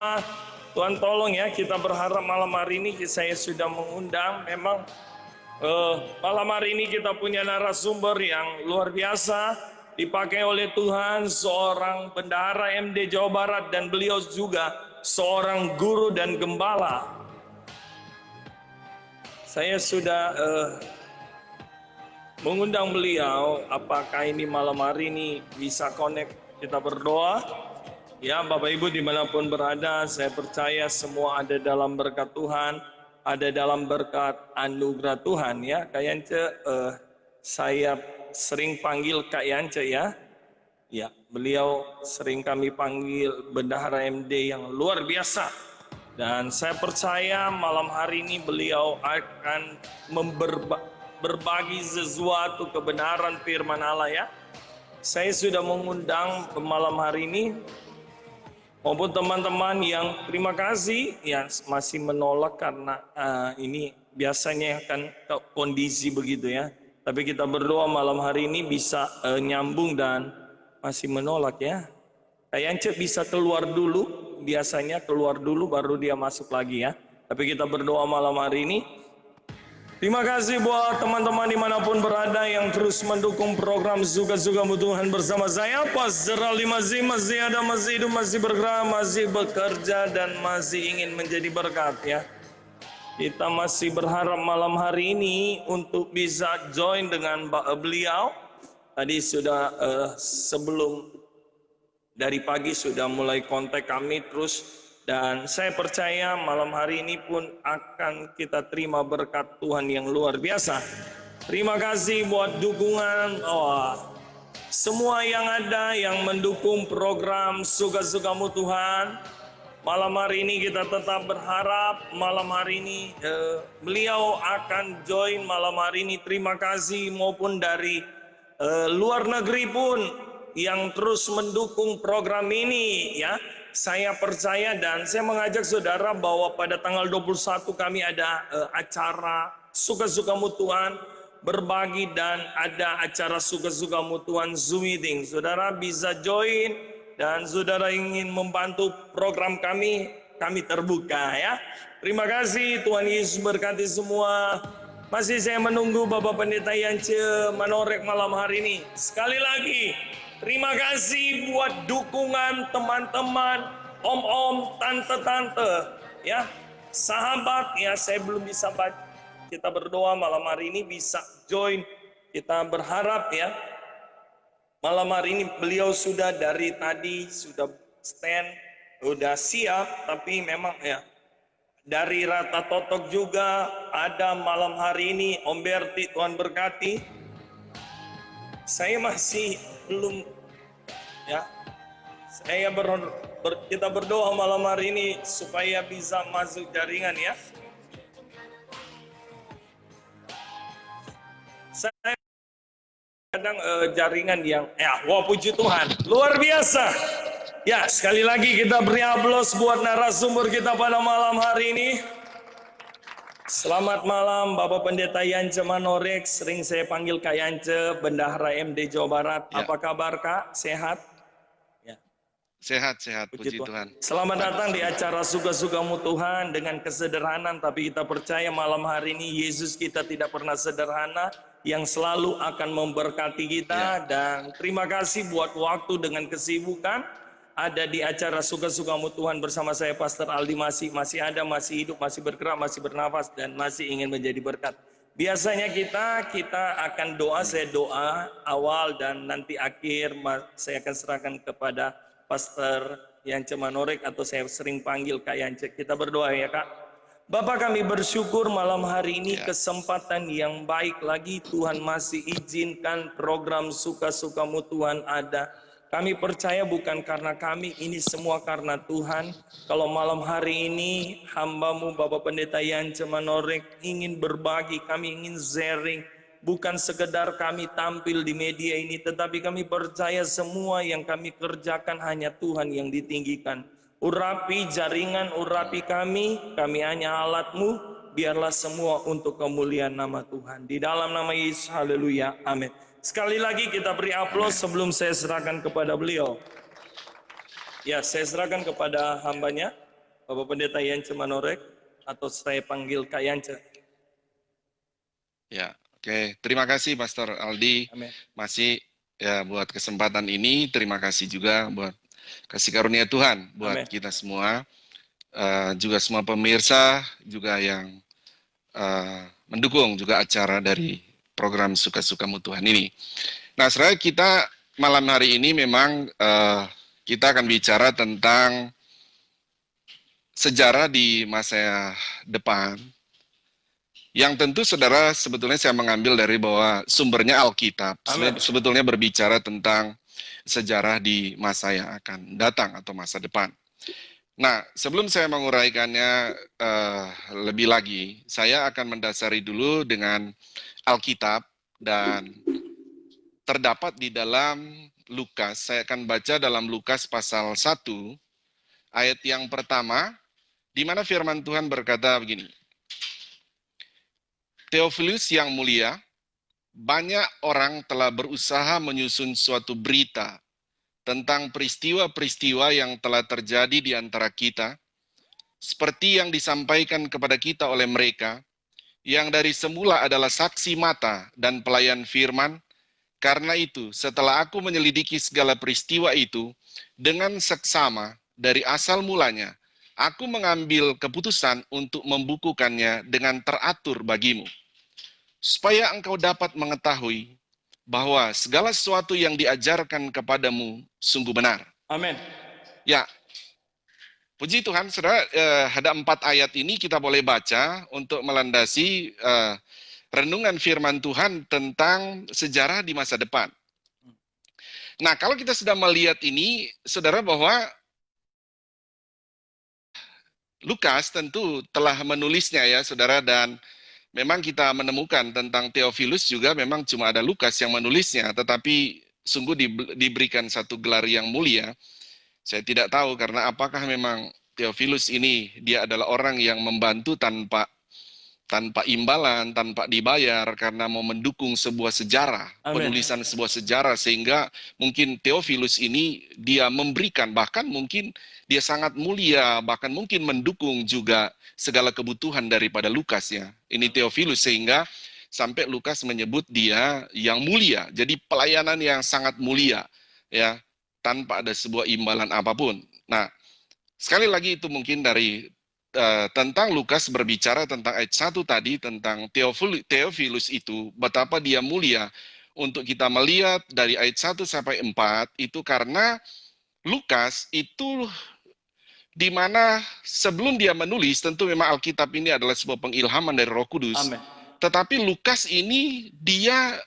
Tuhan tolong ya, kita berharap malam hari ini saya sudah mengundang. Memang malam hari ini kita punya narasumber yang luar biasa, dipakai oleh Tuhan, seorang bendahara MD Jawa Barat, dan beliau juga seorang guru dan gembala. Saya sudah mengundang beliau. Apakah ini malam hari ini bisa connect, kita berdoa? Ya, Bapak Ibu dimanapun berada, saya percaya semua ada dalam berkat Tuhan, ada dalam berkat anugerah Tuhan ya. Kak Yance, saya sering panggil Kak Yance ya. Ya, beliau sering kami panggil bendahara MD yang luar biasa. Dan saya percaya malam hari ini beliau akan berbagi sesuatu kebenaran firman Allah ya. Saya sudah mengundang malam hari ini, maupun teman-teman yang terima kasih yang masih menolak karena ini biasanya kan kondisi begitu ya. Tapi kita berdoa malam hari ini bisa nyambung dan masih menolak ya. Kayaknya bisa keluar dulu, biasanya keluar dulu baru dia masuk lagi ya. Tapi kita berdoa malam hari ini. Terima kasih buat teman-teman dimanapun berada yang terus mendukung program Suka-Sukamu Tuhan bersama saya, Pastor Ali masih ada, masih hidup, masih bergerak, masih bekerja, dan masih ingin menjadi berkat ya. Kita masih berharap malam hari ini untuk bisa join dengan beliau. Tadi sudah sebelum dari pagi sudah mulai kontak kami terus. Dan saya percaya malam hari ini pun akan kita terima berkat Tuhan yang luar biasa. Terima kasih buat dukungan semua yang ada yang mendukung program Suka-Sukamu Tuhan. Malam hari ini kita tetap berharap malam hari ini beliau akan join malam hari ini. Terima kasih maupun dari luar negeri pun yang terus mendukung program ini ya. Saya percaya dan saya mengajak saudara bahwa pada tanggal 21 kami ada acara Suka-Sukamu Tuhan berbagi, dan ada acara Suka-Sukamu Tuhan Zoom meeting. Saudara bisa join, dan saudara ingin membantu program kami terbuka ya. Terima kasih, Tuhan Yesus berkati semua. Masih saya menunggu Bapak Pendeta Yance Manorek malam hari ini. Sekali lagi terima kasih buat dukungan teman-teman, om-om, tante-tante, ya, sahabat, ya, saya belum bisa baca. Kita berdoa malam hari ini bisa join. Kita berharap ya, malam hari ini beliau sudah dari tadi sudah stand, sudah siap, tapi memang ya, dari Rata Totok juga ada malam hari ini, Om Berti, Tuhan berkati. Saya masih belum ya, kita berdoa malam hari ini supaya bisa masuk jaringan ya. Saya kadang jaringan yang wah, puji Tuhan luar biasa ya. Sekali lagi kita beri aplaus buat narasumber kita pada malam hari ini. Selamat malam Bapak Pendeta Yance Manorek, sering saya panggil Kak Yance, Bendahara MD Jawa Barat. Ya. Apa kabar Kak? Sehat? Ya. Sehat, puji Tuhan. Selamat datang di acara Suka-Sukamu Tuhan dengan kesederhanaan, tapi kita percaya malam hari ini Yesus kita tidak pernah sederhana, yang selalu akan memberkati kita. Ya. Dan terima kasih buat waktu dengan kesibukan ada di acara Suka-Sukamu Tuhan bersama saya, Pastor Aldi, masih ada, masih hidup, masih bergerak, masih bernafas, dan masih ingin menjadi berkat. Biasanya kita akan doa, saya doa awal dan nanti akhir saya akan serahkan kepada Pastor Yance Manorek, atau saya sering panggil Kak Yance. Kita berdoa ya Kak. Bapak, kami bersyukur malam hari ini kesempatan yang baik lagi Tuhan masih izinkan program Suka-Sukamu Tuhan ada. Kami percaya bukan karena kami, ini semua karena Tuhan. Kalau malam hari ini hamba-Mu Bapak Pendeta Yance Manorek ingin berbagi, kami ingin sharing. Bukan sekedar kami tampil di media ini, tetapi kami percaya semua yang kami kerjakan hanya Tuhan yang ditinggikan. Urapi jaringan, urapi kami hanya alat-Mu, biarlah semua untuk kemuliaan nama Tuhan. Di dalam nama Yesus, haleluya, amin. Sekali lagi kita beri aplaus sebelum saya serahkan kepada beliau. Ya, saya serahkan kepada hambanya. Bapak Pendeta Yance Manorek, atau saya panggil Kak Yance. Ya, oke. Terima kasih Pastor Aldi. Amin. Masih ya buat kesempatan ini. Terima kasih juga buat kasih karunia Tuhan buat Amin. kita semua. Juga semua pemirsa juga yang mendukung juga acara dari program Suka-Sukamu Tuhan ini. Nah, saudara, kita malam hari ini memang kita akan bicara tentang sejarah di masa depan. Yang tentu saudara sebetulnya saya mengambil dari bahwa sumbernya Alkitab. Sebetulnya berbicara tentang sejarah di masa yang akan datang atau masa depan. Nah, sebelum saya menguraikannya lebih lagi, saya akan mendasari dulu dengan Alkitab dan terdapat di dalam Lukas. Saya akan baca dalam Lukas pasal 1, ayat yang pertama, di mana firman Tuhan berkata begini. Theophilus yang mulia, banyak orang telah berusaha menyusun suatu berita tentang peristiwa-peristiwa yang telah terjadi di antara kita, seperti yang disampaikan kepada kita oleh mereka, yang dari semula adalah saksi mata dan pelayan firman. Karena itu, setelah aku menyelidiki segala peristiwa itu, dengan seksama dari asal mulanya, aku mengambil keputusan untuk membukukannya dengan teratur bagimu, supaya engkau dapat mengetahui bahwa segala sesuatu yang diajarkan kepadamu sungguh benar. Amin. Ya, puji Tuhan, saudara, ada 4 ayat ini kita boleh baca untuk melandasi renungan firman Tuhan tentang sejarah di masa depan. Nah, kalau kita sudah melihat ini, saudara, bahwa Lukas tentu telah menulisnya ya, saudara, dan memang kita menemukan tentang Theophilus juga memang cuma ada Lukas yang menulisnya, tetapi sungguh diberikan satu gelar yang mulia. Saya tidak tahu karena apakah memang Theophilus ini dia adalah orang yang membantu tanpa imbalan, tanpa dibayar karena mau mendukung sebuah sejarah, penulisan sebuah sejarah, sehingga mungkin Theophilus ini dia memberikan, bahkan mungkin dia sangat mulia, bahkan mungkin mendukung juga segala kebutuhan daripada Lukas ya. Ini Theophilus, sehingga sampai Lukas menyebut dia yang mulia. Jadi pelayanan yang sangat mulia ya, tanpa ada sebuah imbalan apapun. Nah, sekali lagi itu mungkin dari tentang Lukas berbicara tentang ayat 1 tadi, tentang Theophilus itu, betapa dia mulia untuk kita melihat dari ayat 1 sampai 4, itu karena Lukas itu di mana sebelum dia menulis, tentu memang Alkitab ini adalah sebuah pengilhaman dari Roh Kudus. Amin. Tetapi Lukas ini dia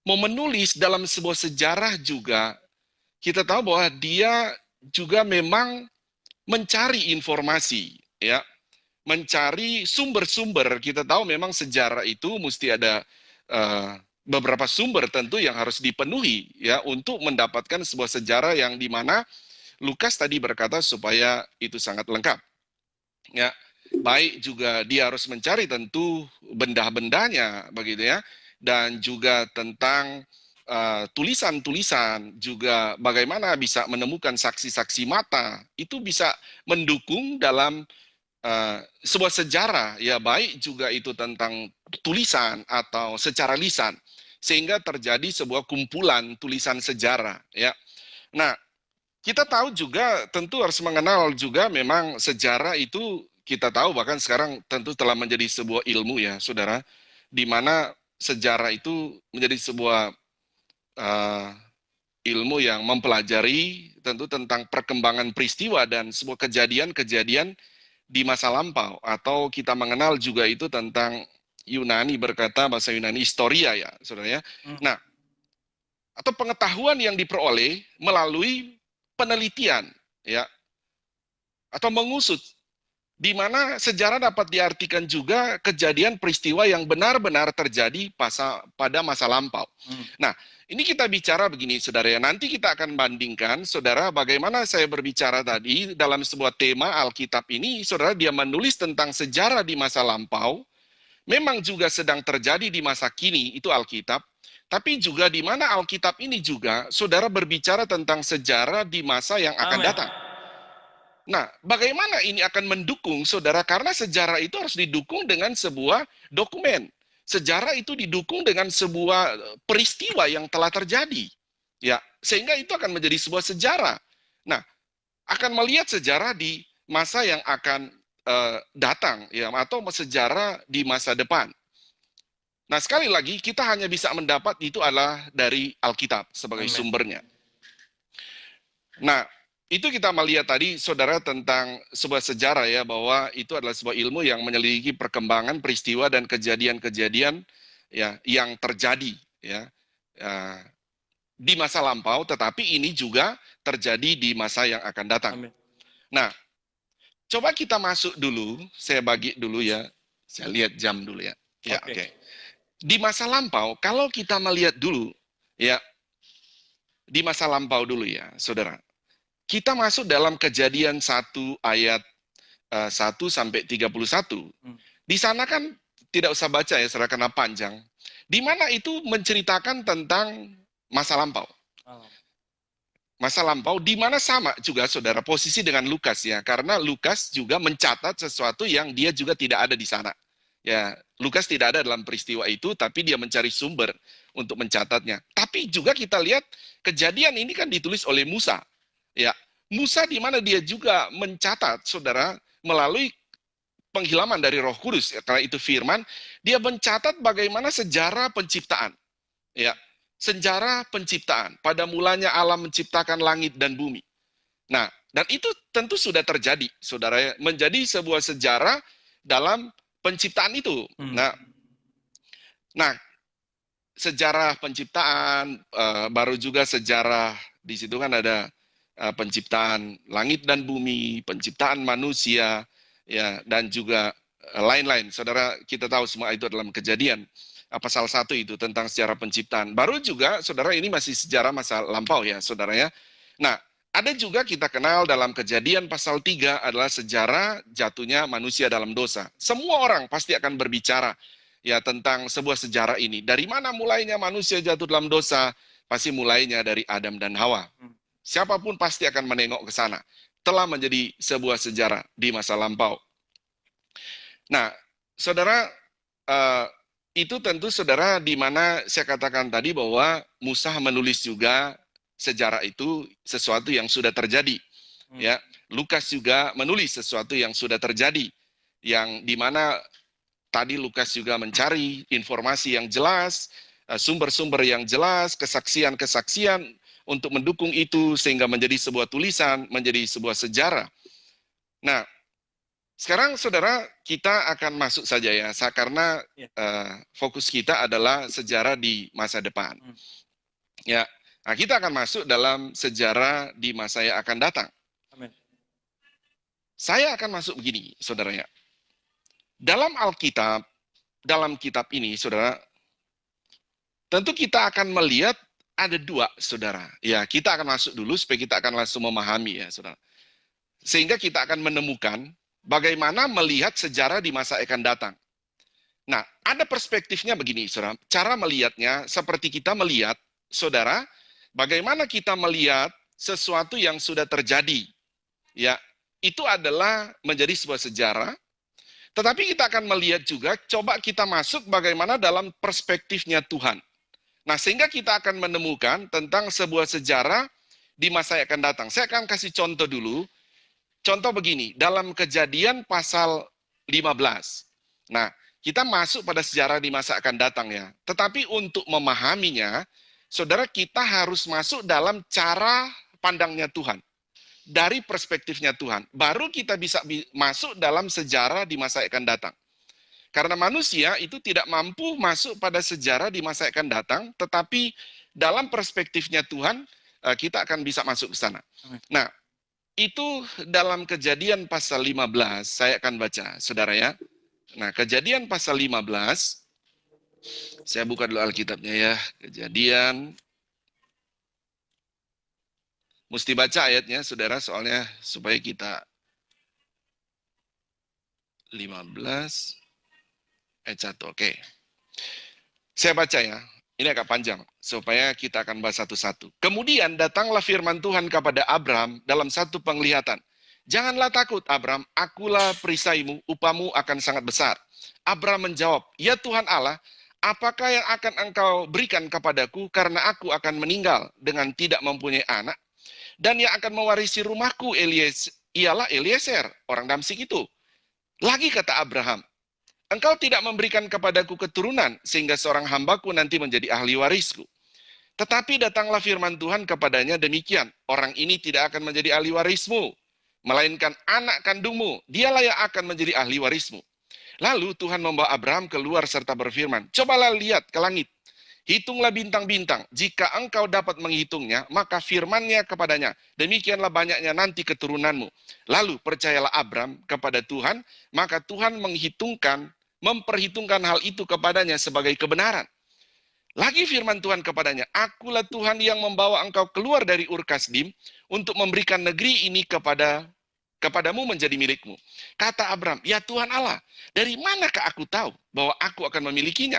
mau menulis dalam sebuah sejarah juga. Kita tahu bahwa dia juga memang mencari informasi, ya, mencari sumber-sumber. Kita tahu memang sejarah itu mesti ada beberapa sumber tentu yang harus dipenuhi, ya, untuk mendapatkan sebuah sejarah yang dimana Lukas tadi berkata supaya itu sangat lengkap, ya. Baik juga dia harus mencari tentu benda-bendanya, begitu ya, dan juga tentang tulisan-tulisan, juga bagaimana bisa menemukan saksi-saksi mata, itu bisa mendukung dalam sebuah sejarah, ya, baik juga itu tentang tulisan atau secara lisan, sehingga terjadi sebuah kumpulan tulisan sejarah, ya. Nah, kita tahu juga tentu harus mengenal juga memang sejarah itu, kita tahu bahkan sekarang tentu telah menjadi sebuah ilmu ya, saudara, di mana sejarah itu menjadi sebuah ilmu yang mempelajari tentu tentang perkembangan peristiwa dan sebuah kejadian-kejadian di masa lampau, atau kita mengenal juga itu tentang Yunani, berkata bahasa Yunani historia ya, saudara ya. Nah, atau pengetahuan yang diperoleh melalui penelitian ya, atau mengusut, di mana sejarah dapat diartikan juga kejadian peristiwa yang benar-benar terjadi pada masa lampau. Nah, ini kita bicara begini, saudara ya, nanti kita akan bandingkan, saudara, bagaimana saya berbicara tadi dalam sebuah tema Alkitab ini, saudara, dia menulis tentang sejarah di masa lampau, memang juga sedang terjadi di masa kini, itu Alkitab, tapi juga di mana Alkitab ini juga, saudara, berbicara tentang sejarah di masa yang akan datang. Nah, bagaimana ini akan mendukung, saudara? Karena sejarah itu harus didukung dengan sebuah dokumen. Sejarah itu didukung dengan sebuah peristiwa yang telah terjadi. Ya, sehingga itu akan menjadi sebuah sejarah. Nah, akan melihat sejarah di masa yang akan datang, ya, atau sejarah di masa depan. Nah, sekali lagi, kita hanya bisa mendapat itu adalah dari Alkitab sebagai Amin. sumbernya. Nah, itu kita melihat tadi, saudara, tentang sebuah sejarah ya, bahwa itu adalah sebuah ilmu yang menyelidiki perkembangan peristiwa dan kejadian-kejadian ya yang terjadi ya di masa lampau, tetapi ini juga terjadi di masa yang akan datang. Amin. Nah, coba kita masuk dulu, saya bagi dulu ya, saya lihat jam dulu ya. Ya, oke. Di masa lampau, kalau kita melihat dulu ya, di masa lampau dulu ya, saudara. Kita masuk dalam Kejadian 1 ayat 1 sampai 31. Di sana kan tidak usah baca ya, saudara, karena panjang. Di mana itu menceritakan tentang masa lampau. Masa lampau, di mana sama juga, saudara, posisi dengan Lukas ya, karena Lukas juga mencatat sesuatu yang dia juga tidak ada di sana. Ya, Lukas tidak ada dalam peristiwa itu, tapi dia mencari sumber untuk mencatatnya. Tapi juga kita lihat kejadian ini kan ditulis oleh Musa. Ya, Musa di mana dia juga mencatat, saudara, melalui penghilaman dari Roh Kudus, ya, karena itu firman, dia mencatat bagaimana sejarah penciptaan. Ya, sejarah penciptaan. Pada mulanya Allah menciptakan langit dan bumi. Nah, dan itu tentu sudah terjadi, saudara, menjadi sebuah sejarah dalam penciptaan itu. Nah, sejarah penciptaan, baru juga sejarah di situ kan ada penciptaan langit dan bumi, penciptaan manusia, ya, dan juga lain-lain. Saudara, kita tahu semua itu dalam Kejadian pasal 1 itu tentang sejarah penciptaan. Baru juga, saudara, ini masih sejarah masa lampau ya, saudara ya. Nah, ada juga kita kenal dalam Kejadian pasal 3 adalah sejarah jatuhnya manusia dalam dosa. Semua orang pasti akan berbicara ya tentang sebuah sejarah ini. Dari mana mulainya manusia jatuh dalam dosa? Pasti mulainya dari Adam dan Hawa. Siapapun pasti akan menengok ke sana. Telah menjadi sebuah sejarah di masa lampau. Nah, saudara, itu tentu, saudara, di mana saya katakan tadi bahwa Musa menulis juga sejarah itu sesuatu yang sudah terjadi. Ya, Lukas juga menulis sesuatu yang sudah terjadi, yang di mana tadi Lukas juga mencari informasi yang jelas, sumber-sumber yang jelas, kesaksian-kesaksian untuk mendukung itu sehingga menjadi sebuah tulisan, menjadi sebuah sejarah. Nah, sekarang, saudara, kita akan masuk saja ya, karena fokus kita adalah sejarah di masa depan. Ya, nah, kita akan masuk dalam sejarah di masa yang akan datang. Amin. Saya akan masuk begini, saudara ya. Dalam Alkitab, dalam kitab ini, saudara, tentu kita akan melihat ada dua, saudara. Ya, kita akan masuk dulu supaya kita akan langsung memahami ya, saudara. Sehingga kita akan menemukan bagaimana melihat sejarah di masa akan datang. Nah, ada perspektifnya begini, saudara. Cara melihatnya seperti kita melihat, saudara, bagaimana kita melihat sesuatu yang sudah terjadi. Ya, itu adalah menjadi sebuah sejarah. Tetapi kita akan melihat juga, coba kita masuk bagaimana dalam perspektifnya Tuhan. Nah, sehingga kita akan menemukan tentang sebuah sejarah di masa yang akan datang. Saya akan kasih contoh dulu. Contoh begini, dalam Kejadian pasal 15. Nah, kita masuk pada sejarah di masa akan datang ya. Tetapi untuk memahaminya, saudara, kita harus masuk dalam cara pandangnya Tuhan. Dari perspektifnya Tuhan. Baru kita bisa masuk dalam sejarah di masa akan datang. Karena manusia itu tidak mampu masuk pada sejarah di masa akan datang, tetapi dalam perspektifnya Tuhan, kita akan bisa masuk ke sana. Nah, itu dalam Kejadian pasal 15, saya akan baca, saudara ya. Nah, Kejadian pasal 15, saya buka dulu Alkitabnya ya. Kejadian, mesti baca ayatnya, saudara, soalnya supaya kita 15 ayat 1, oke. Saya baca ya, ini agak panjang, supaya kita akan bahas satu-satu. Kemudian datanglah firman Tuhan kepada Abram dalam satu penglihatan. Janganlah takut, Abram, akulah perisaimu, upamu akan sangat besar. Abram menjawab, ya Tuhan Allah, apakah yang akan engkau berikan kepadaku karena aku akan meninggal dengan tidak mempunyai anak? Dan yang akan mewarisi rumahku ialah Eliezer, orang Damsik itu. Lagi kata Abraham, engkau tidak memberikan kepadaku keturunan sehingga seorang hambaku nanti menjadi ahli warisku. Tetapi datanglah firman Tuhan kepadanya demikian, orang ini tidak akan menjadi ahli warismu, melainkan anak kandungmu, dialah yang akan menjadi ahli warismu. Lalu Tuhan membawa Abraham keluar serta berfirman, cobalah lihat ke langit, hitunglah bintang-bintang, jika engkau dapat menghitungnya, maka firman-Nya kepadanya, demikianlah banyaknya nanti keturunanmu. Lalu percayalah Abram kepada Tuhan, maka Tuhan memperhitungkan hal itu kepadanya sebagai kebenaran. Lagi firman Tuhan kepadanya, akulah Tuhan yang membawa engkau keluar dari Ur Kasdim untuk memberikan negeri ini kepadamu menjadi milikmu. Kata Abram, ya Tuhan Allah, dari manakah aku tahu bahwa aku akan memilikinya?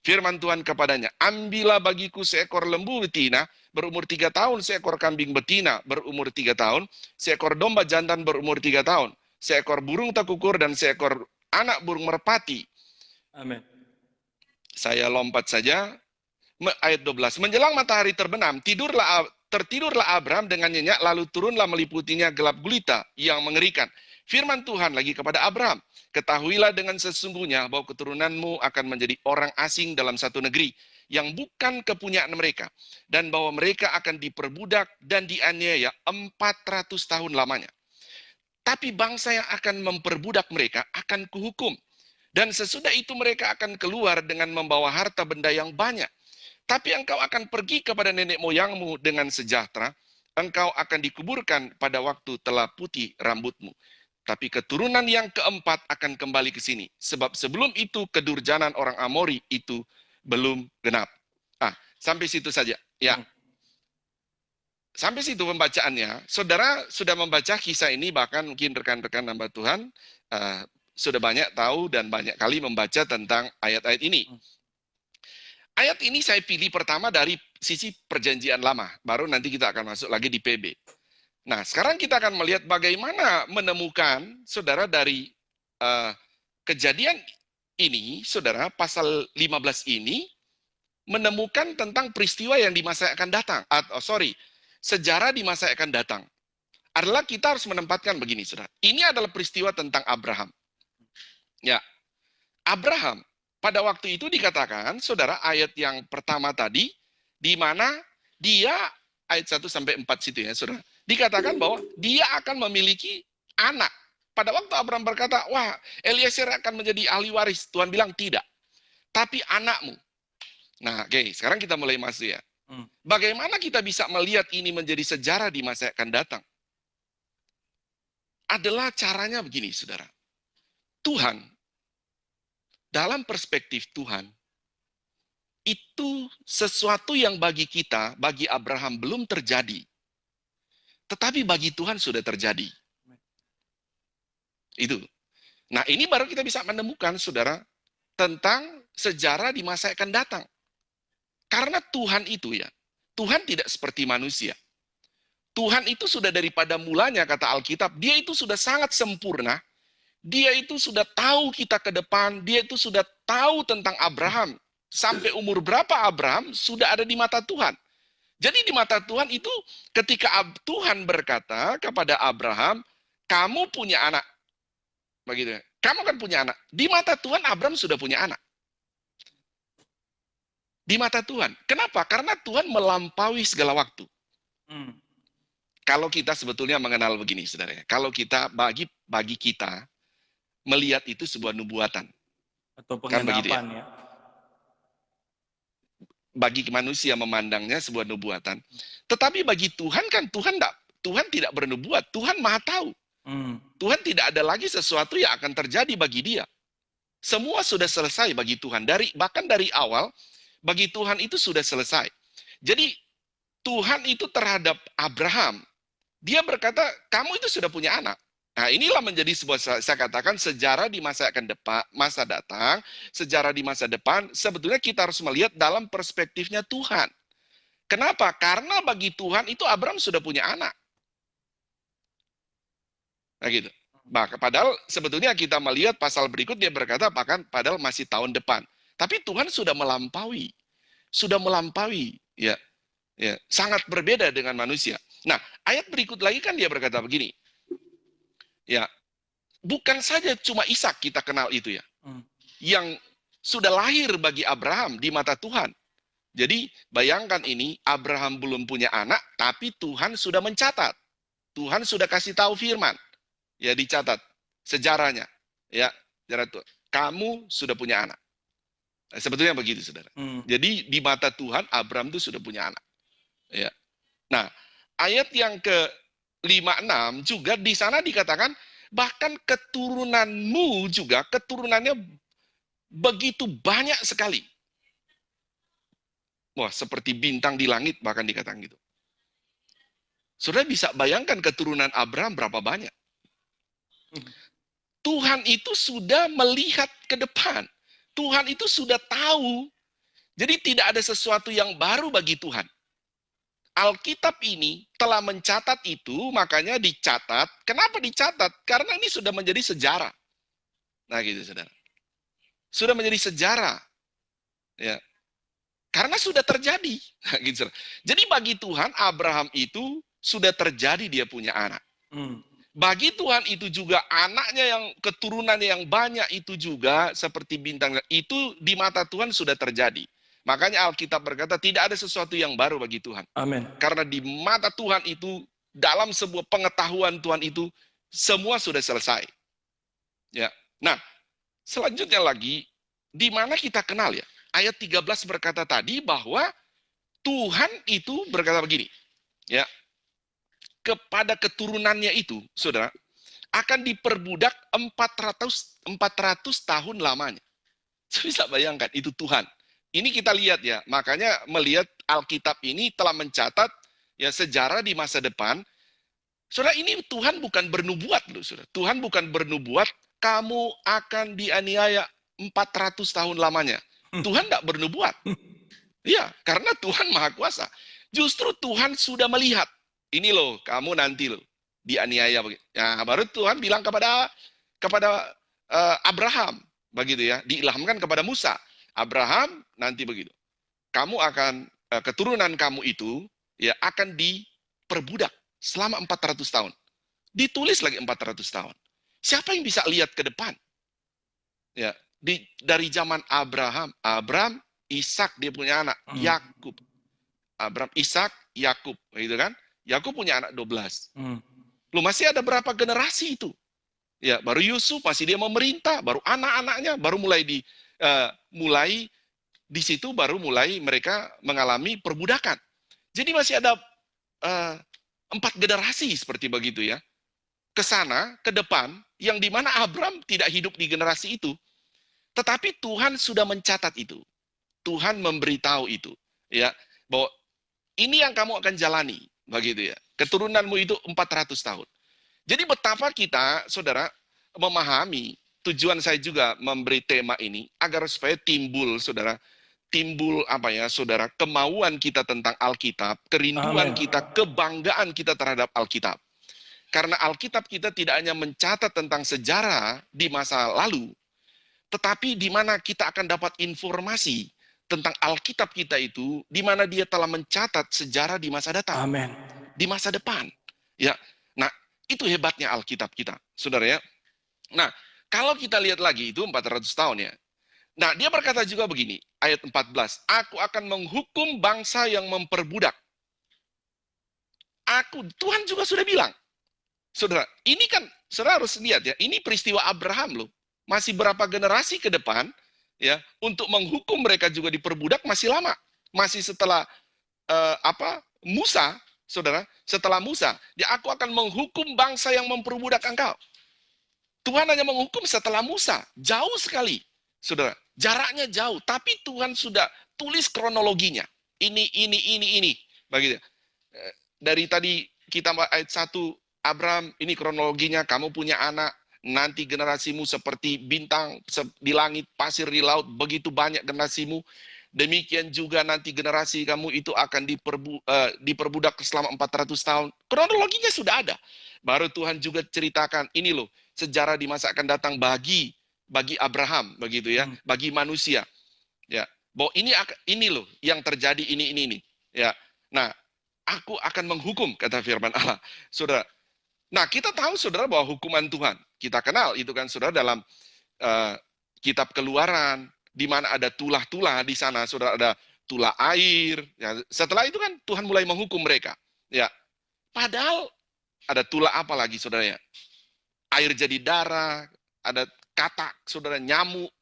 Firman Tuhan kepadanya, ambillah bagiku seekor lembu betina berumur 3 tahun, seekor kambing betina berumur 3 tahun, seekor domba jantan berumur 3 tahun, seekor burung tekukur dan seekor anak burung merpati. Amin. Saya lompat saja. Ayat 12, menjelang matahari terbenam, tertidurlah Abram dengan nyenyak, lalu turunlah meliputinya gelap gulita yang mengerikan. Firman Tuhan lagi kepada Abram, ketahuilah dengan sesungguhnya bahwa keturunanmu akan menjadi orang asing dalam satu negeri yang bukan kepunyaan mereka, dan bahwa mereka akan diperbudak dan dianiaya 400 tahun lamanya. Tapi bangsa yang akan memperbudak mereka akan kuhukum, dan sesudah itu mereka akan keluar dengan membawa harta benda yang banyak. Tapi engkau akan pergi kepada nenek moyangmu dengan sejahtera, engkau akan dikuburkan pada waktu telah putih rambutmu. Tapi keturunan yang keempat akan kembali ke sini, sebab sebelum itu kedurjanan orang Amori itu belum genap. Sampai situ saja. Ya. Sampai situ pembacaannya. Saudara sudah membaca kisah ini, bahkan mungkin rekan-rekan hamba Tuhan sudah banyak tahu dan banyak kali membaca tentang ayat-ayat ini. Ayat ini saya pilih pertama dari sisi perjanjian lama, baru nanti kita akan masuk lagi di PB. Nah, sekarang kita akan melihat bagaimana menemukan, saudara, dari kejadian ini, saudara, pasal 15 ini, menemukan tentang peristiwa yang di masa akan datang. Sejarah di masa akan datang. Adalah kita harus menempatkan begini, saudara. Ini adalah peristiwa tentang Abraham. Ya, Abraham. Pada waktu itu dikatakan, saudara, ayat yang pertama tadi, di mana dia, ayat 1-4 situ ya, saudara, dikatakan bahwa dia akan memiliki anak. Pada waktu Abraham berkata, wah, Eliezer akan menjadi ahli waris. Tuhan bilang, tidak. Tapi anakmu. Nah, oke, sekarang kita mulai masuk ya. Bagaimana kita bisa melihat ini menjadi sejarah di masa yang akan datang? Adalah caranya begini, saudara. Tuhan, dalam perspektif Tuhan, itu sesuatu yang bagi kita, bagi Abraham belum terjadi. Tetapi bagi Tuhan sudah terjadi. Itu. Nah, ini baru kita bisa menemukan, saudara, tentang sejarah di masa yang akan datang. Karena Tuhan itu ya, Tuhan tidak seperti manusia. Tuhan itu sudah daripada mulanya, kata Alkitab, dia itu sudah sangat sempurna. Dia itu sudah tahu kita ke depan, dia itu sudah tahu tentang Abraham. Sampai umur berapa Abraham sudah ada di mata Tuhan. Jadi di mata Tuhan itu ketika Tuhan berkata kepada Abraham, kamu punya anak. Begitu. Kamu kan punya anak. Di mata Tuhan Abraham sudah punya anak. Di mata Tuhan. Kenapa? Karena Tuhan melampaui segala waktu. Kalau kita sebetulnya mengenal begini, saudara. Kalau kita bagi kita melihat itu sebuah nubuatan. Atau pengenapan ya. Bagi manusia memandangnya sebuah nubuatan. Tetapi bagi Tuhan kan Tuhan tidak bernubuat. Tuhan Maha tahu. Tuhan tidak ada lagi sesuatu yang akan terjadi bagi dia. Semua sudah selesai bagi Tuhan. Bahkan dari awal, bagi Tuhan itu sudah selesai. Jadi Tuhan itu terhadap Abraham, dia berkata, kamu itu sudah punya anak. Nah, inilah menjadi sebuah, saya katakan, sejarah di masa datang, sejarah di masa depan, sebetulnya kita harus melihat dalam perspektifnya Tuhan. Kenapa? Karena bagi Tuhan itu Abraham sudah punya anak. Nah gitu. Maka padahal sebetulnya kita melihat pasal berikut dia berkata bahkan padahal masih tahun depan. Tapi Tuhan sudah melampaui, ya, ya, sangat berbeda dengan manusia. Nah, ayat berikut lagi kan dia berkata begini, ya, bukan saja cuma Ishak kita kenal itu ya, yang sudah lahir bagi Abraham di mata Tuhan. Jadi bayangkan ini Abraham belum punya anak, tapi Tuhan sudah mencatat, Tuhan sudah kasih tahu firman. Ya dicatat sejarahnya, ya, sejarah Tuhan. Kamu sudah punya anak. Nah, sebetulnya begitu, saudara. Jadi di mata Tuhan Abraham itu sudah punya anak. Ya. Nah, ayat yang ke-56 juga di sana dikatakan bahkan keturunanmu juga keturunannya begitu banyak sekali. Wah, seperti bintang di langit bahkan dikatakan gitu. Saudara bisa bayangkan keturunan Abraham berapa banyak? Tuhan itu sudah melihat ke depan. Tuhan itu sudah tahu. Jadi tidak ada sesuatu yang baru bagi Tuhan. Alkitab ini telah mencatat itu, makanya dicatat. Kenapa dicatat? Karena ini sudah menjadi sejarah. Nah gitu, saudara. Sudah menjadi sejarah. Ya. Karena sudah terjadi. Nah, gitu, saudara. Jadi bagi Tuhan, Abraham itu sudah terjadi dia punya anak. Bagi Tuhan itu juga anaknya yang keturunannya yang banyak itu juga seperti bintang. Itu di mata Tuhan sudah terjadi. Makanya Alkitab berkata tidak ada sesuatu yang baru bagi Tuhan. Amin. Karena di mata Tuhan itu, dalam sebuah pengetahuan Tuhan itu, semua sudah selesai. Ya. Nah, selanjutnya lagi, di mana kita kenal ya? Ayat 13 berkata tadi bahwa Tuhan itu berkata begini. Ya. Kepada keturunannya itu, saudara, akan diperbudak 400 tahun lamanya. Saya bisa bayangkan, itu Tuhan. Ini kita lihat ya, makanya melihat Alkitab ini telah mencatat ya sejarah di masa depan. Saudara, ini Tuhan bukan bernubuat loh, saudara. Tuhan bukan bernubuat, kamu akan dianiaya 400 tahun lamanya. Tuhan tidak bernubuat. Iya, karena Tuhan Maha Kuasa. Justru Tuhan sudah melihat. Ini loh, kamu nanti loh dianiaya begitu. Ya, baru Tuhan bilang kepada Abraham begitu ya, diilhamkan kepada Musa. Abraham nanti begitu. Kamu akan keturunan kamu itu ya akan diperbudak selama 400 tahun. Ditulis lagi 400 tahun. Siapa yang bisa lihat ke depan? Ya, dari zaman Abraham, Ishak dia punya anak, Yakub. Abraham, Ishak, Yakub, gitu kan? Yakub punya anak 12. Lu masih ada berapa generasi itu? Ya, baru Yusuf masih dia memerintah, baru anak-anaknya baru mulai di situ baru mulai mereka mengalami perbudakan. Jadi masih ada 4 generasi seperti begitu ya. Ke sana, ke depan, yang dimana Abraham tidak hidup di generasi itu. Tetapi Tuhan sudah mencatat itu. Tuhan memberitahu itu. Ya, bahwa ini yang kamu akan jalani. Begitu ya. Keturunanmu itu 400 tahun. Jadi betapa kita, saudara, memahami, tujuan saya juga memberi tema ini, agar supaya timbul, saudara, saudara, kemauan kita tentang Alkitab, kerinduan kita, kebanggaan kita terhadap Alkitab. Karena Alkitab kita tidak hanya mencatat tentang sejarah di masa lalu, tetapi di mana kita akan dapat informasi tentang Alkitab kita itu, di mana dia telah mencatat sejarah di masa datang. Amin. Di masa depan. Ya. Nah, itu hebatnya Alkitab kita, saudara ya. Nah, kalau kita lihat lagi itu 400 tahun ya. Nah, dia berkata juga begini, ayat 14, aku akan menghukum bangsa yang memperbudak. Tuhan juga sudah bilang. Saudara, ini kan, saudara harus lihat ya, ini peristiwa Abraham loh. Masih berapa generasi ke depan, ya, untuk menghukum mereka juga diperbudak masih lama. Masih setelah Musa, saudara, setelah Musa, aku akan menghukum bangsa yang memperbudak engkau. Tuhan hanya menghukum setelah Musa, jauh sekali, saudara, jaraknya jauh, tapi Tuhan sudah tulis kronologinya. Ini, begitu. Dari tadi kita ayat 1, Abraham, ini kronologinya, kamu punya anak, nanti generasimu seperti bintang di langit, pasir di laut, begitu banyak generasimu. Demikian juga nanti generasi kamu itu akan diperbudak selama 400 tahun. Kronologinya sudah ada. Baru Tuhan juga ceritakan, ini loh, sejarah di masa akan datang bagi Abraham, begitu ya, bagi manusia. Ya, bahwa ini loh yang terjadi ini. Ya. Nah, aku akan menghukum, kata firman Allah. Saudara. Nah, kita tahu saudara bahwa hukuman Tuhan, kita kenal itu kan saudara dalam kitab Keluaran, di mana ada tulah-tulah di sana, saudara, ada tulah air. Ya, setelah itu kan Tuhan mulai menghukum mereka. Ya, padahal ada tulah apa lagi, saudara ya? Air jadi darah, ada katak, saudara, nyamuk,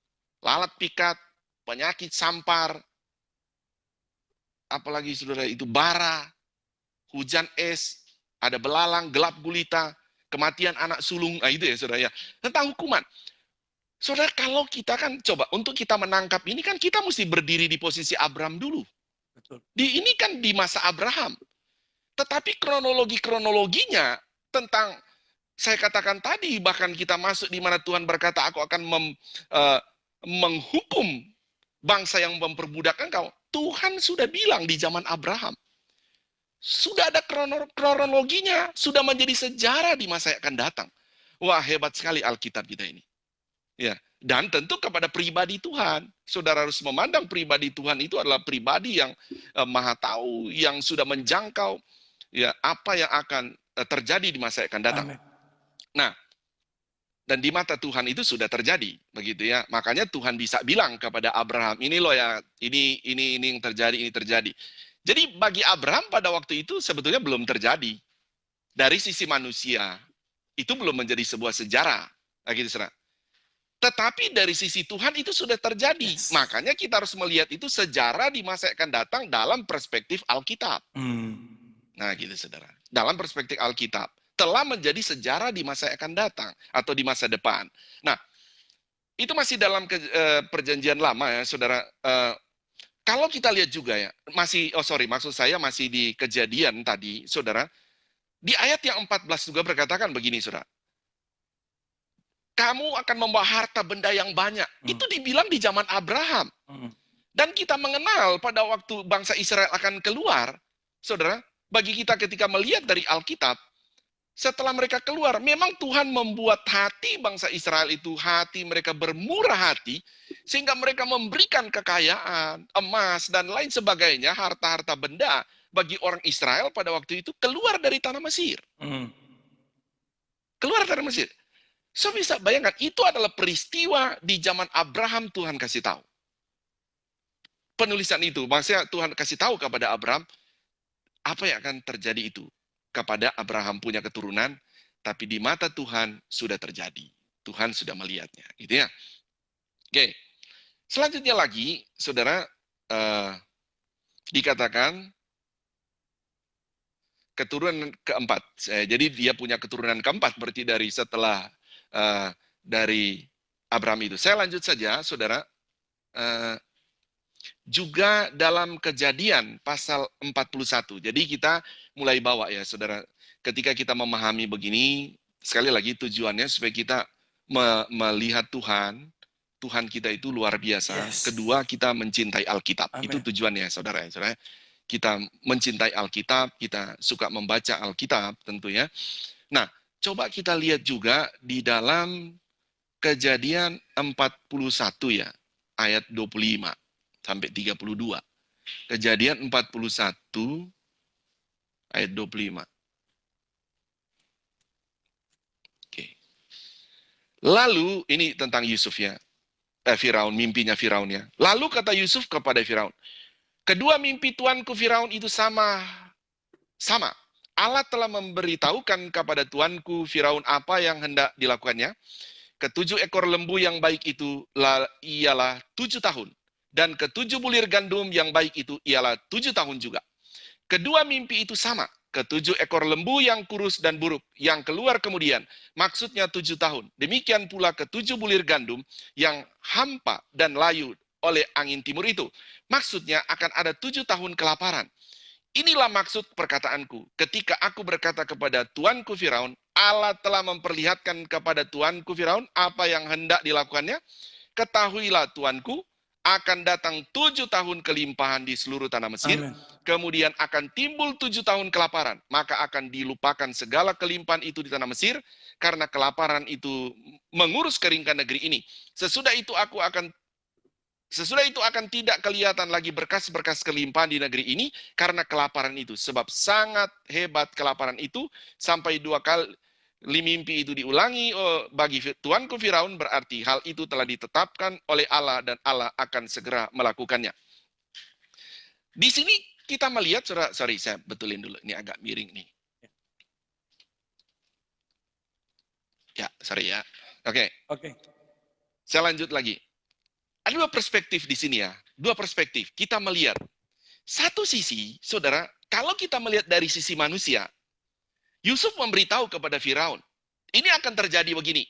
lalat pikat, penyakit sampar, apalagi saudara itu bara, hujan es, ada belalang, gelap gulita, kematian anak sulung, nah itu ya saudara ya. Tentang hukuman. Saudara, kalau kita kan coba untuk kita menangkap ini kan kita mesti berdiri di posisi Abraham dulu. Betul. Ini kan di masa Abraham. Tetapi kronologinya tentang saya katakan tadi, bahkan kita masuk di mana Tuhan berkata, aku akan menghukum bangsa yang memperbudak engkau. Tuhan sudah bilang di zaman Abraham. Sudah ada kronologinya, sudah menjadi sejarah di masa yang akan datang. Wah, hebat sekali Alkitab kita ini. Ya, dan tentu kepada pribadi Tuhan. Saudara harus memandang pribadi Tuhan itu adalah pribadi yang maha tahu, yang sudah menjangkau ya apa yang akan terjadi di masa yang akan datang. Amin. Nah, dan di mata Tuhan itu sudah terjadi, begitu ya. Makanya Tuhan bisa bilang kepada Abraham, ini loh ya, ini yang terjadi, ini terjadi. Jadi bagi Abraham pada waktu itu sebetulnya belum terjadi. Dari sisi manusia, itu belum menjadi sebuah sejarah. Gitu, saudara. Tetapi dari sisi Tuhan itu sudah terjadi. Yes. Makanya kita harus melihat itu sejarah di masa yang akan datang dalam perspektif Alkitab. Nah gitu saudara. Dalam perspektif Alkitab. Telah menjadi sejarah di masa yang akan datang. Atau di masa depan. Nah, itu masih dalam perjanjian lama ya saudara. Kalau kita lihat juga ya, maksud saya masih di Kejadian tadi, saudara. Di ayat yang 14 juga berkatakan begini, saudara. Kamu akan membawa harta benda yang banyak. Itu dibilang di zaman Abraham. Dan kita mengenal pada waktu bangsa Israel akan keluar, saudara, bagi kita ketika melihat dari Alkitab, setelah mereka keluar, memang Tuhan membuat hati bangsa Israel itu, hati mereka bermurah hati, sehingga mereka memberikan kekayaan, emas, dan lain sebagainya, harta-harta benda bagi orang Israel pada waktu itu keluar dari tanah Mesir. Keluar dari Mesir. So bisa bayangkan, itu adalah peristiwa di zaman Abraham Tuhan kasih tahu. Penulisan itu, maksudnya Tuhan kasih tahu kepada Abraham, apa yang akan terjadi itu. Kepada Abraham punya keturunan, tapi di mata Tuhan sudah terjadi. Tuhan sudah melihatnya. Gitu ya. Oke. Selanjutnya lagi, saudara, dikatakan keturunan keempat. Jadi dia punya keturunan keempat, berarti dari setelah dari Abraham itu. Saya lanjut saja, saudara. Juga dalam Kejadian pasal 41. Jadi kita mulai bawa ya, saudara. Ketika kita memahami begini, sekali lagi tujuannya supaya kita melihat Tuhan. Tuhan kita itu luar biasa. Yes. Kedua, kita mencintai Alkitab. Amen. Itu tujuannya, saudara. Saudara. Kita mencintai Alkitab, kita suka membaca Alkitab tentunya. Nah, coba kita lihat juga di dalam Kejadian 41 ya, ayat 25 sampai 32. Kejadian 41 ayat 25. Oke. Lalu ini tentang Yusuf ya. Firaun, mimpinya Firaun ya. Lalu kata Yusuf kepada Firaun, kedua mimpi tuanku Firaun itu sama. Allah telah memberitahukan kepada tuanku Firaun apa yang hendak dilakukannya. Ketujuh ekor lembu yang baik itu ialah 7 tahun. Dan ketujuh bulir gandum yang baik itu ialah 7 tahun juga. Kedua mimpi itu sama. Ketujuh ekor lembu yang kurus dan buruk yang keluar kemudian. Maksudnya 7 tahun. Demikian pula ketujuh bulir gandum yang hampa dan layu oleh angin timur itu. Maksudnya akan ada 7 tahun kelaparan. Inilah maksud perkataanku. Ketika aku berkata kepada tuanku Firaun, Allah telah memperlihatkan kepada tuanku Firaun apa yang hendak dilakukannya. Ketahuilah tuanku, akan datang 7 tahun kelimpahan di seluruh tanah Mesir, Amin. kemudian akan timbul 7 tahun kelaparan, maka akan dilupakan segala kelimpahan itu di tanah Mesir, karena kelaparan itu mengurus keringkan negeri ini. Sesudah itu akan tidak kelihatan lagi berkas-berkas kelimpahan di negeri ini karena kelaparan itu. Sebab sangat hebat kelaparan itu sampai 2 kali mimpi itu diulangi bagi tuanku Firaun, berarti hal itu telah ditetapkan oleh Allah dan Allah akan segera melakukannya. Di sini kita melihat, sorry saya betulin dulu, ini agak miring nih. Ya, sorry ya. Oke. Saya lanjut lagi. Ada 2 perspektif di sini ya. 2 perspektif. Kita melihat. Satu sisi, saudara, kalau kita melihat dari sisi manusia, Yusuf memberitahu kepada Firaun, ini akan terjadi begini.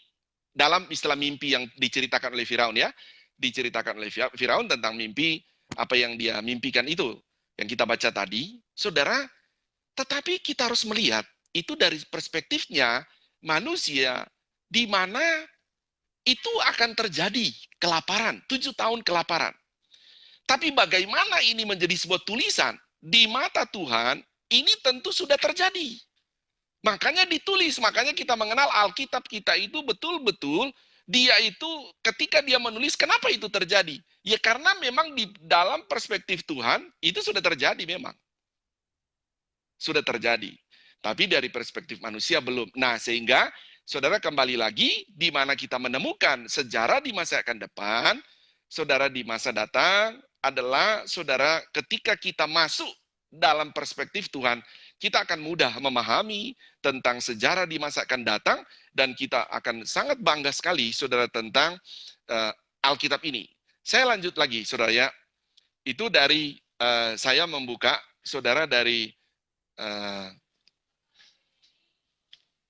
Dalam istilah mimpi yang diceritakan oleh Firaun ya. Diceritakan oleh Firaun tentang mimpi, apa yang dia mimpikan itu. Yang kita baca tadi, saudara, tetapi kita harus melihat, itu dari perspektifnya manusia, di mana itu akan terjadi kelaparan, 7 tahun kelaparan. Tapi bagaimana ini menjadi sebuah tulisan, di mata Tuhan, ini tentu sudah terjadi. Makanya ditulis, makanya kita mengenal Alkitab kita itu betul-betul, dia itu ketika dia menulis, kenapa itu terjadi? Ya karena memang di dalam perspektif Tuhan, itu sudah terjadi memang. Sudah terjadi. Tapi dari perspektif manusia belum. Nah sehingga, saudara kembali lagi, di mana kita menemukan sejarah di masa akan depan, saudara di masa datang adalah, saudara ketika kita masuk dalam perspektif Tuhan, kita akan mudah memahami tentang sejarah di masa akan datang, dan kita akan sangat bangga sekali, saudara, tentang Alkitab ini. Saya lanjut lagi, saudara ya. Itu dari, saya membuka, saudara, dari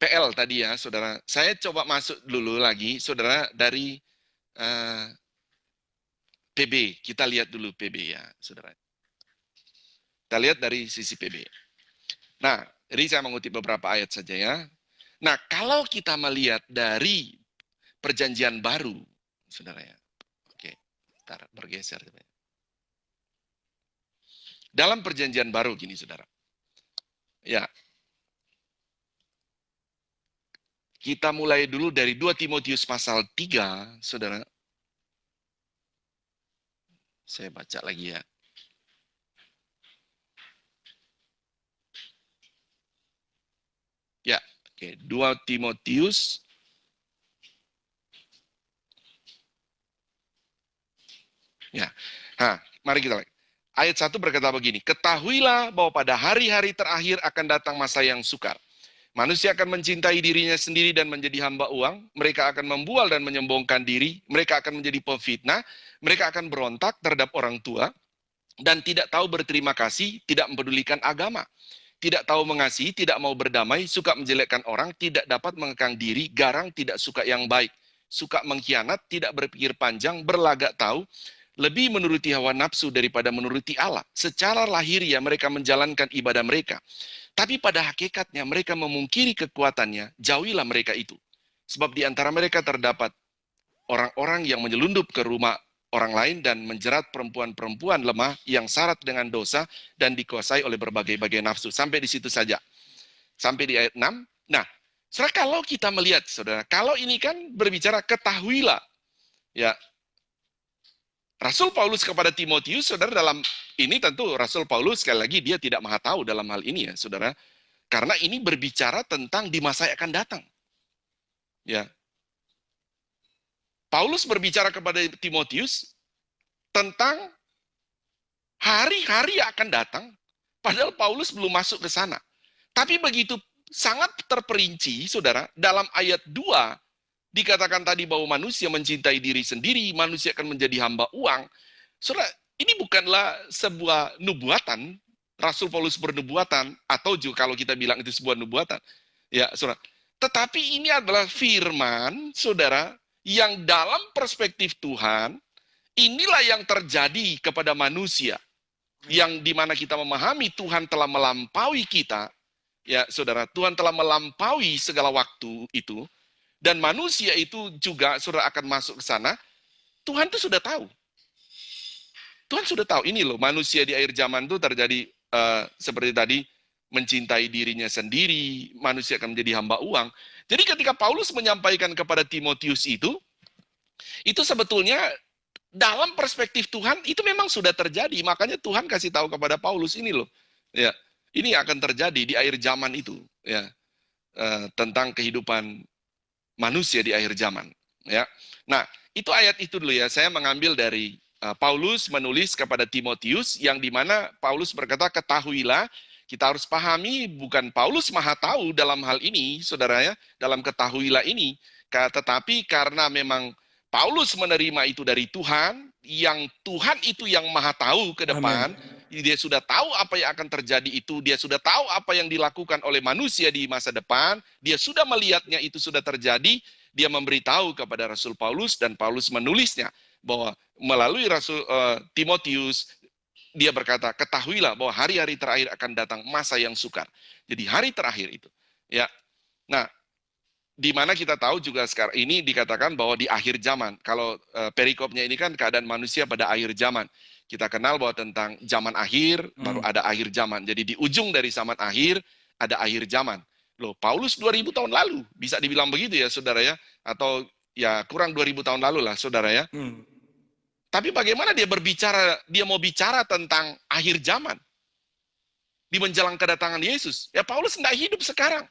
PL tadi ya, saudara. Saya coba masuk dulu lagi, saudara, dari PB. Kita lihat dulu PB ya, saudara. Kita lihat dari sisi PB. Nah, jadi saya mengutip beberapa ayat saja ya. Nah, kalau kita melihat dari perjanjian baru, saudara ya. Oke, bentar, bergeser. Dalam perjanjian baru gini, saudara. Ya. Kita mulai dulu dari 2 Timotius pasal 3, saudara. Saya baca lagi ya. Ya, oke. 2 Timotius. Ya. Nah, mari kita lihat. Ayat 1 berkata begini, ketahuilah bahwa pada hari-hari terakhir akan datang masa yang sukar. Manusia akan mencintai dirinya sendiri dan menjadi hamba uang. Mereka akan membual dan menyombongkan diri. Mereka akan menjadi pemfitnah. Mereka akan berontak terhadap orang tua. Dan tidak tahu berterima kasih, tidak mempedulikan agama. Tidak tahu mengasihi, tidak mau berdamai, suka menjelekkan orang, tidak dapat mengekang diri, garang, tidak suka yang baik. Suka mengkhianat, tidak berpikir panjang, berlagak tahu, lebih menuruti hawa nafsu daripada menuruti Allah. Secara lahiriah mereka menjalankan ibadah mereka. Tapi pada hakikatnya mereka memungkiri kekuatannya, jauhilah mereka itu. Sebab di antara mereka terdapat orang-orang yang menyelundup ke rumah orang lain dan menjerat perempuan-perempuan lemah yang syarat dengan dosa dan dikuasai oleh berbagai-bagai nafsu. Sampai di situ saja. Sampai di ayat 6. Nah, saudara, kalau kita melihat, saudara, kalau ini kan berbicara ketahuilah. Ya, Rasul Paulus kepada Timotius, saudara, dalam ini tentu Rasul Paulus sekali lagi dia tidak maha tahu dalam hal ini ya, saudara. Karena ini berbicara tentang di masa yang akan datang. Ya. Paulus berbicara kepada Timotius tentang hari-hari yang akan datang, padahal Paulus belum masuk ke sana. Tapi begitu sangat terperinci, saudara, dalam ayat 2, dikatakan tadi bahwa manusia mencintai diri sendiri, manusia akan menjadi hamba uang. Saudara, ini bukanlah sebuah nubuatan, Rasul Paulus bernubuatan, atau juga kalau kita bilang itu sebuah nubuatan. Ya, saudara. Tetapi ini adalah firman, saudara, yang dalam perspektif Tuhan, inilah yang terjadi kepada manusia. Yang dimana kita memahami Tuhan telah melampaui kita, ya saudara, Tuhan telah melampaui segala waktu itu, dan manusia itu juga saudara akan masuk ke sana, Tuhan itu sudah tahu. Tuhan sudah tahu ini loh, manusia di akhir zaman itu terjadi seperti tadi, mencintai dirinya sendiri, manusia akan menjadi hamba uang. Jadi ketika Paulus menyampaikan kepada Timotius itu sebetulnya dalam perspektif Tuhan itu memang sudah terjadi. Makanya Tuhan kasih tahu kepada Paulus ini loh, ya, ini akan terjadi di akhir zaman itu, ya, tentang kehidupan manusia di akhir zaman, ya. Nah, itu ayat itu dulu ya. Saya mengambil dari Paulus menulis kepada Timotius, yang dimana Paulus berkata, ketahuilah, kita harus pahami, bukan Paulus maha tahu dalam hal ini, saudara ya, dalam ketahuilah ini, tetapi karena memang Paulus menerima itu dari Tuhan, yang Tuhan itu yang maha tahu ke depan, dia sudah tahu apa yang akan terjadi itu, dia sudah tahu apa yang dilakukan oleh manusia di masa depan, dia sudah melihatnya itu sudah terjadi, dia memberitahu kepada Rasul Paulus, dan Paulus menulisnya, bahwa melalui Rasul Timotius, dia berkata, ketahuilah bahwa hari-hari terakhir akan datang masa yang sukar. Jadi hari terakhir itu, ya. Nah, di mana kita tahu juga sekarang ini dikatakan bahwa di akhir zaman. Kalau perikopnya ini kan keadaan manusia pada akhir zaman. Kita kenal bahwa tentang zaman akhir, baru ada akhir zaman. Jadi di ujung dari zaman akhir, ada akhir zaman. Loh, Paulus 2000 tahun lalu, bisa dibilang begitu ya, saudara ya. Atau ya kurang 2000 tahun lalu lah, saudara ya. Tapi bagaimana dia berbicara, dia mau bicara tentang akhir zaman di menjelang kedatangan Yesus. Ya Paulus tidak hidup sekarang.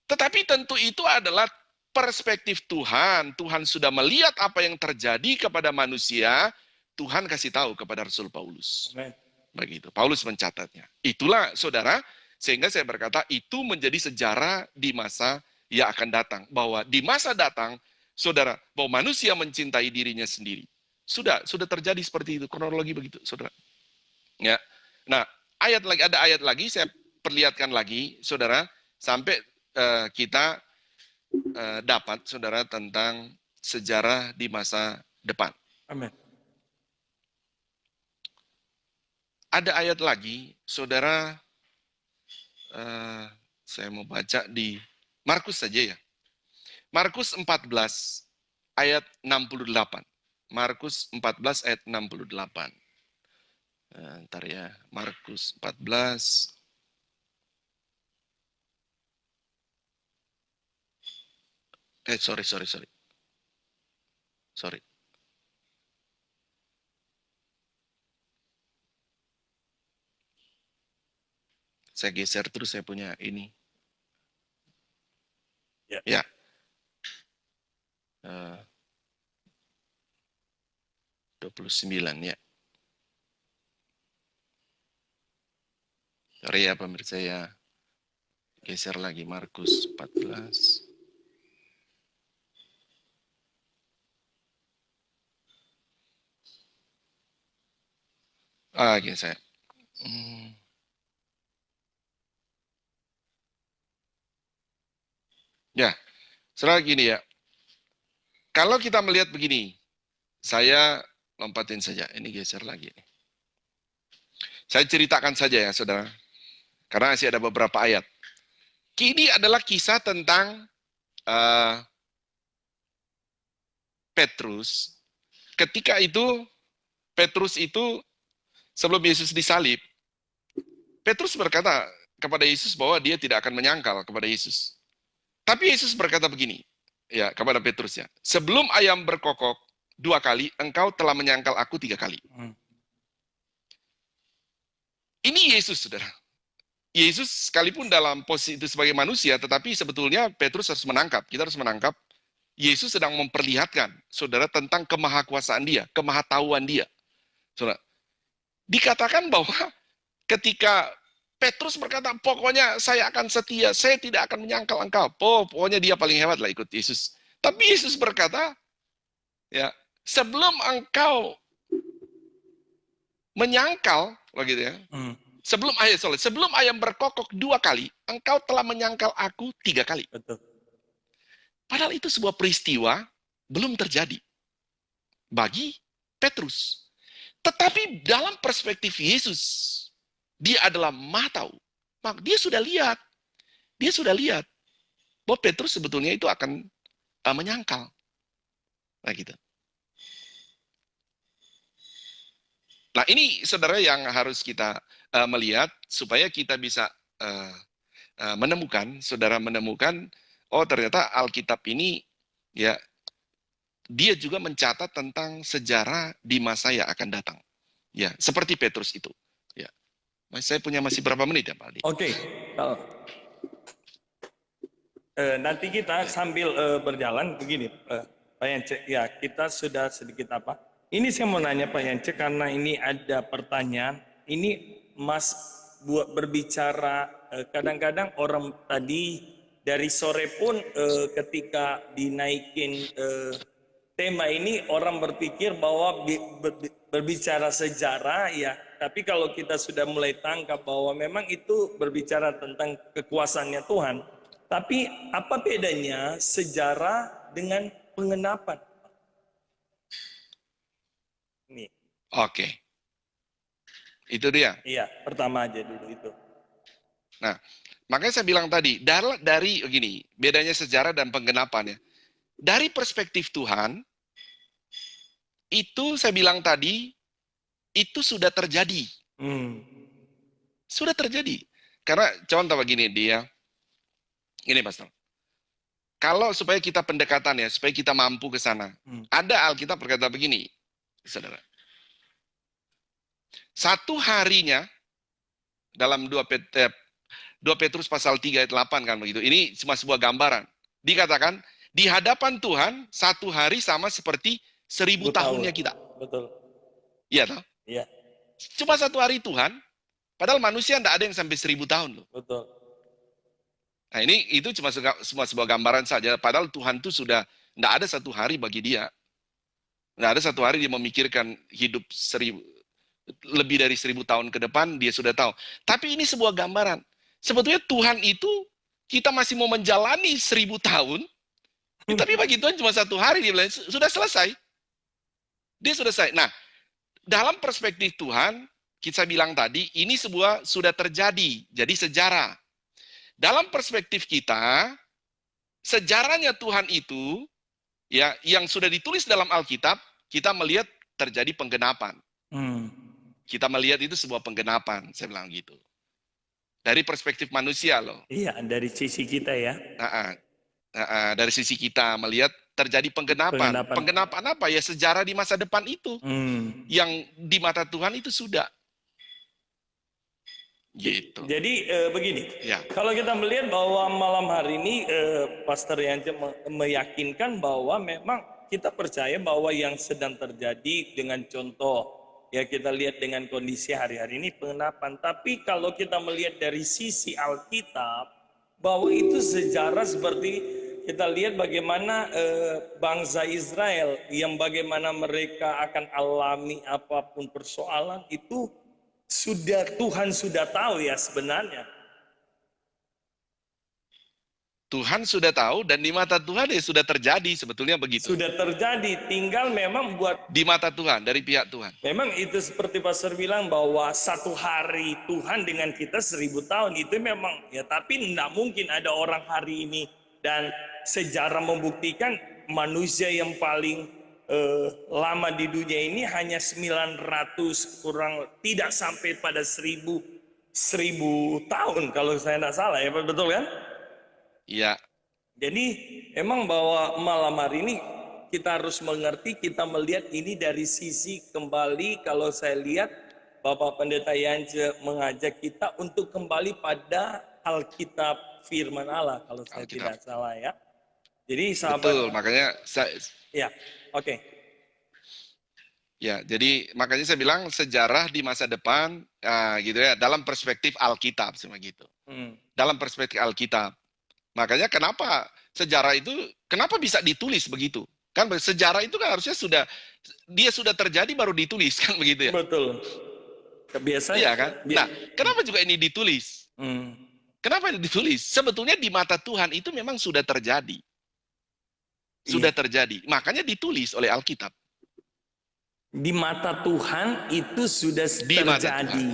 Tetapi tentu itu adalah perspektif Tuhan. Tuhan sudah melihat apa yang terjadi kepada manusia, Tuhan kasih tahu kepada Rasul Paulus. Begitu, Paulus mencatatnya. Itulah saudara, sehingga saya berkata itu menjadi sejarah di masa yang akan datang. Bahwa di masa datang, saudara, bahwa manusia mencintai dirinya sendiri. Sudah terjadi seperti itu, kronologi begitu, saudara. Ya. Nah, ada ayat lagi, saya perlihatkan lagi, saudara, sampai kita dapat, saudara, tentang sejarah di masa depan. Amin. Ada ayat lagi, saudara, saya mau baca di Markus saja ya. Markus 14 ayat 68. Markus 14 ayat 68. Ntar ya, Markus 14. Sorry. Saya geser terus, saya punya ini. Ya. 29 ya. Sorry ya pemirsa ya. Geser lagi Markus 14. Gini saya. Ya, setelah gini ya. Kalau kita melihat begini, saya lompatin saja. Ini geser lagi. Saya ceritakan saja ya, saudara. Karena masih ada beberapa ayat. Ini adalah kisah tentang Petrus. Ketika itu, Petrus itu sebelum Yesus disalib, Petrus berkata kepada Yesus bahwa dia tidak akan menyangkal kepada Yesus. Tapi Yesus berkata begini, ya kepada Petrus ya, sebelum ayam berkokok 2 kali, engkau telah menyangkal aku 3 kali. Ini Yesus, saudara. Yesus sekalipun dalam posisi itu sebagai manusia, tetapi sebetulnya Petrus harus menangkap. Kita harus menangkap Yesus sedang memperlihatkan, saudara, tentang kemahakuasaan dia, kemahatauan dia. Saudara, dikatakan bahwa ketika Petrus berkata, pokoknya saya akan setia, saya tidak akan menyangkal engkau. Pokoknya dia paling hebat lah ikut Yesus. Tapi Yesus berkata, ya, sebelum engkau menyangkal, begitu ya. Sebelum ayam berkokok 2 kali, engkau telah menyangkal aku 3 kali. Betul. Padahal itu sebuah peristiwa belum terjadi bagi Petrus. Tetapi dalam perspektif Yesus, dia adalah maha tahu. Dia sudah lihat. Dia sudah lihat bahwa Petrus sebetulnya itu akan menyangkal. Nah gitu. Nah, ini saudara yang harus kita melihat supaya kita bisa menemukan, saudara menemukan, oh ternyata Alkitab ini ya dia juga mencatat tentang sejarah di masa yang akan datang. Ya, seperti Petrus itu. Ya. Saya punya masih berapa menit ya, Pak Aldi? Oke. Nanti kita sambil berjalan begini, Pak Yance. Ya, kita sudah sedikit apa? Ini saya mau nanya Pak Yance karena ini ada pertanyaan. Ini Mas buat berbicara kadang-kadang orang tadi dari sore pun ketika dinaikin tema ini orang berpikir bahwa berbicara sejarah ya, tapi kalau kita sudah mulai tangkap bahwa memang itu berbicara tentang kekuasaannya Tuhan. Tapi apa bedanya sejarah dengan pengenapan? Nih. Oke. Itu dia. Iya, pertama aja dulu itu. Nah, makanya saya bilang tadi, dari begini, bedanya sejarah dan penggenapan ya. Dari perspektif Tuhan, itu saya bilang tadi, itu sudah terjadi. Sudah terjadi. Karena contoh begini dia, ini Pastor. Kalau supaya kita pendekatan ya, supaya kita mampu ke sana. Ada Alkitab berkata begini, saudara. Satu harinya, dalam 2 Petrus pasal 3 ayat 8 kan begitu. Ini cuma sebuah gambaran. Dikatakan, di hadapan Tuhan, satu hari sama seperti 1000 tahunnya kita. Betul. Iya toh? Iya. Cuma satu hari Tuhan, padahal manusia tidak ada yang sampai 1000 tahun loh. Betul. Nah itu cuma sebuah gambaran saja. Padahal Tuhan itu sudah tidak ada satu hari bagi dia. Tidak ada satu hari dia memikirkan hidup lebih dari 1000 tahun ke depan, dia sudah tahu. Tapi ini sebuah gambaran. Sebetulnya Tuhan itu, kita masih mau menjalani 1000 tahun, tapi bagi Tuhan cuma satu hari, dia bilang, sudah selesai. Dia sudah selesai. Nah, dalam perspektif Tuhan, kita bilang tadi, ini sudah terjadi, jadi sejarah. Dalam perspektif kita, sejarahnya Tuhan itu, ya yang sudah ditulis dalam Alkitab, kita melihat terjadi penggenapan. Kita melihat itu sebuah penggenapan, saya bilang gitu. Dari perspektif manusia loh. Iya, dari sisi kita ya. Dari sisi kita melihat terjadi penggenapan. Penggenapan apa ya? Sejarah di masa depan itu. Yang di mata Tuhan itu sudah. Gitu. Jadi begini, ya. Kalau kita melihat bahwa malam hari ini Pastor Yance meyakinkan bahwa memang kita percaya bahwa yang sedang terjadi dengan contoh, ya kita lihat dengan kondisi hari-hari ini pengenapan. Tapi kalau kita melihat dari sisi Alkitab, bahwa itu sejarah seperti kita lihat bagaimana bangsa Israel yang bagaimana mereka akan alami apapun persoalan itu Tuhan sudah tahu ya sebenarnya. Tuhan sudah tahu dan di mata Tuhan ya sudah terjadi, sebetulnya begitu. Sudah terjadi, tinggal memang buat di mata Tuhan, dari pihak Tuhan. Memang itu seperti Pastor bilang bahwa satu hari Tuhan dengan kita 1000 tahun itu memang ya, tapi tidak mungkin ada orang hari ini dan sejarah membuktikan manusia yang paling lama di dunia ini hanya 900 kurang tidak sampai pada 1000 tahun kalau saya tidak salah ya, betul kan? Iya. Jadi emang bahwa malam hari ini kita harus mengerti, kita melihat ini dari sisi kembali. Kalau saya lihat Bapak Pendeta Yance mengajak kita untuk kembali pada Alkitab Firman Allah kalau saya tidak salah ya. Jadi sahabat. Betul, makanya ya, oke. Ya, jadi makanya saya bilang sejarah di masa depan gitu ya, dalam perspektif Alkitab semua gitu. Dalam perspektif Alkitab. Makanya kenapa sejarah itu kenapa bisa ditulis begitu? Kan sejarah itu kan harusnya sudah terjadi baru ditulis kan begitu ya? Betul. Kebiasaan. Iya kan? Nah, kenapa juga ini ditulis? Kenapa ini ditulis? Sebetulnya di mata Tuhan itu memang sudah terjadi. Sudah terjadi. Makanya ditulis oleh Alkitab. Di mata Tuhan itu sudah terjadi.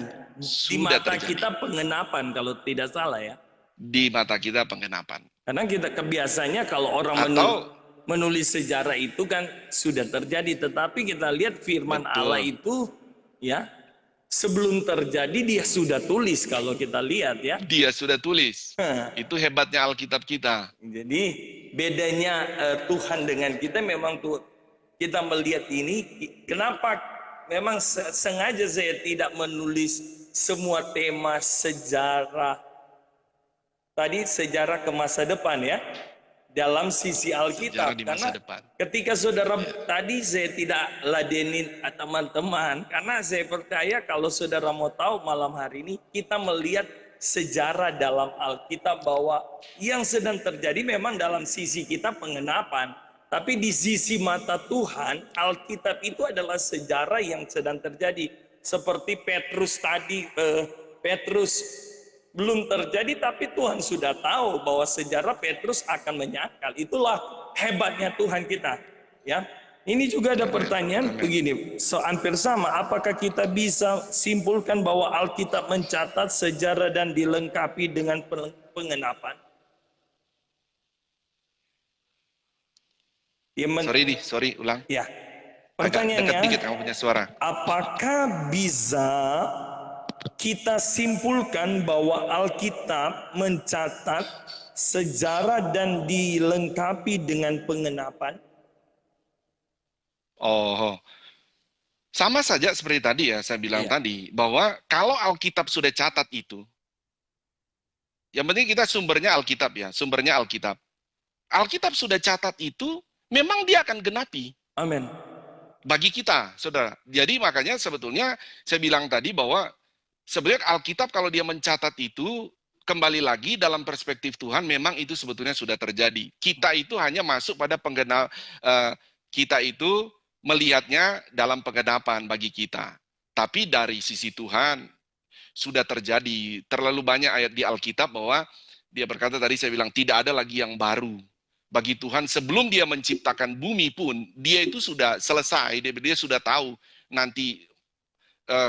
Di mata kita pengenapan kalau tidak salah ya. Di mata kita pengenapan. Karena kita kebiasaannya kalau orang menulis sejarah itu kan sudah terjadi, tetapi kita lihat firman Allah itu ya. Sebelum terjadi dia sudah tulis kalau kita lihat ya. Dia sudah tulis. Itu hebatnya Alkitab kita. Jadi bedanya Tuhan dengan kita memang tuh kita melihat ini kenapa memang sengaja saya tidak menulis semua tema sejarah tadi sejarah ke masa depan ya dalam sisi Alkitab karena ketika saudara tadi saya tidak ladenin teman-teman karena saya percaya kalau saudara mau tahu malam hari ini kita melihat sejarah dalam Alkitab bahwa yang sedang terjadi memang dalam sisi kita pengenapan tapi di sisi mata Tuhan Alkitab itu adalah sejarah yang sedang terjadi seperti Petrus tadi Petrus belum terjadi tapi Tuhan sudah tahu bahwa sejarah Petrus akan menyangkal. Itulah hebatnya Tuhan kita. Ya, ini juga ada pertanyaan begini, hampir sama. Apakah kita bisa simpulkan bahwa Alkitab mencatat sejarah dan dilengkapi dengan pengenapan? Ya, sorry, ulang. Ya, pertanyaannya. Agak dekat dikit kamu punya suara. Apakah bisa kita simpulkan bahwa Alkitab mencatat sejarah dan dilengkapi dengan pengenapan? Oh, sama saja seperti tadi ya, saya bilang tadi, bahwa kalau Alkitab sudah catat itu, yang penting kita sumbernya Alkitab ya, sumbernya Alkitab. Alkitab sudah catat itu, memang dia akan genapi. Amin. Bagi kita, saudara. Jadi makanya sebetulnya saya bilang tadi bahwa sebenarnya Alkitab kalau dia mencatat itu, kembali lagi dalam perspektif Tuhan, memang itu sebetulnya sudah terjadi. Kita itu hanya masuk pada kita itu melihatnya dalam penggenapan bagi kita. Tapi dari sisi Tuhan, sudah terjadi. Terlalu banyak ayat di Alkitab bahwa dia berkata tadi saya bilang, tidak ada lagi yang baru. Bagi Tuhan, sebelum dia menciptakan bumi pun, dia itu sudah selesai, dia sudah tahu nanti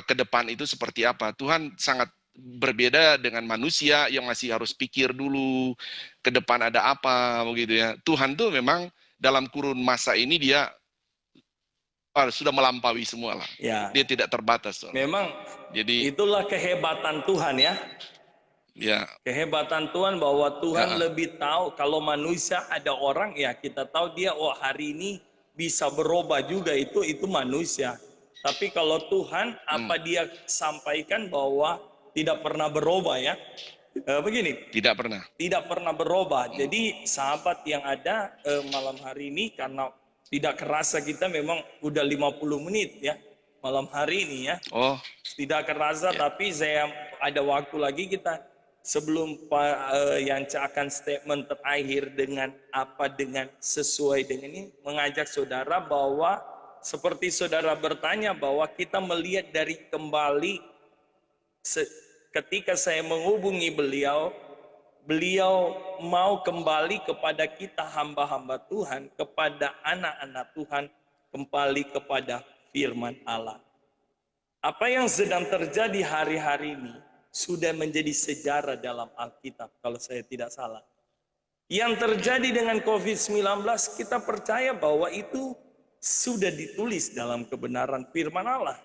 ke depan itu seperti apa. Tuhan sangat berbeda dengan manusia yang masih harus pikir dulu ke depan ada apa begitu ya. Tuhan tuh memang dalam kurun masa ini dia sudah melampaui semua lah. Ya. Dia tidak terbatas. Memang jadi itulah kehebatan Tuhan ya. Ya. Kehebatan Tuhan bahwa Tuhan lebih tahu kalau manusia ada orang ya kita tahu dia hari ini bisa berubah juga itu manusia. Tapi kalau Tuhan apa dia sampaikan bahwa tidak pernah berubah ya. Begini. Tidak pernah. Tidak pernah berubah. Jadi sahabat yang ada malam hari ini karena tidak kerasa kita memang udah 50 menit ya malam hari ini ya. Oh. Tidak kerasa tapi saya ada waktu lagi kita sebelum yang akan statement terakhir dengan sesuai dengan ini mengajak saudara bahwa seperti saudara bertanya bahwa kita melihat dari kembali ketika saya menghubungi beliau mau kembali kepada kita hamba-hamba Tuhan, kepada anak-anak Tuhan, kembali kepada firman Allah. Apa yang sedang terjadi hari-hari ini sudah menjadi sejarah dalam Alkitab kalau saya tidak salah. Yang terjadi dengan COVID-19 kita percaya bahwa itu sudah ditulis dalam kebenaran firman Allah.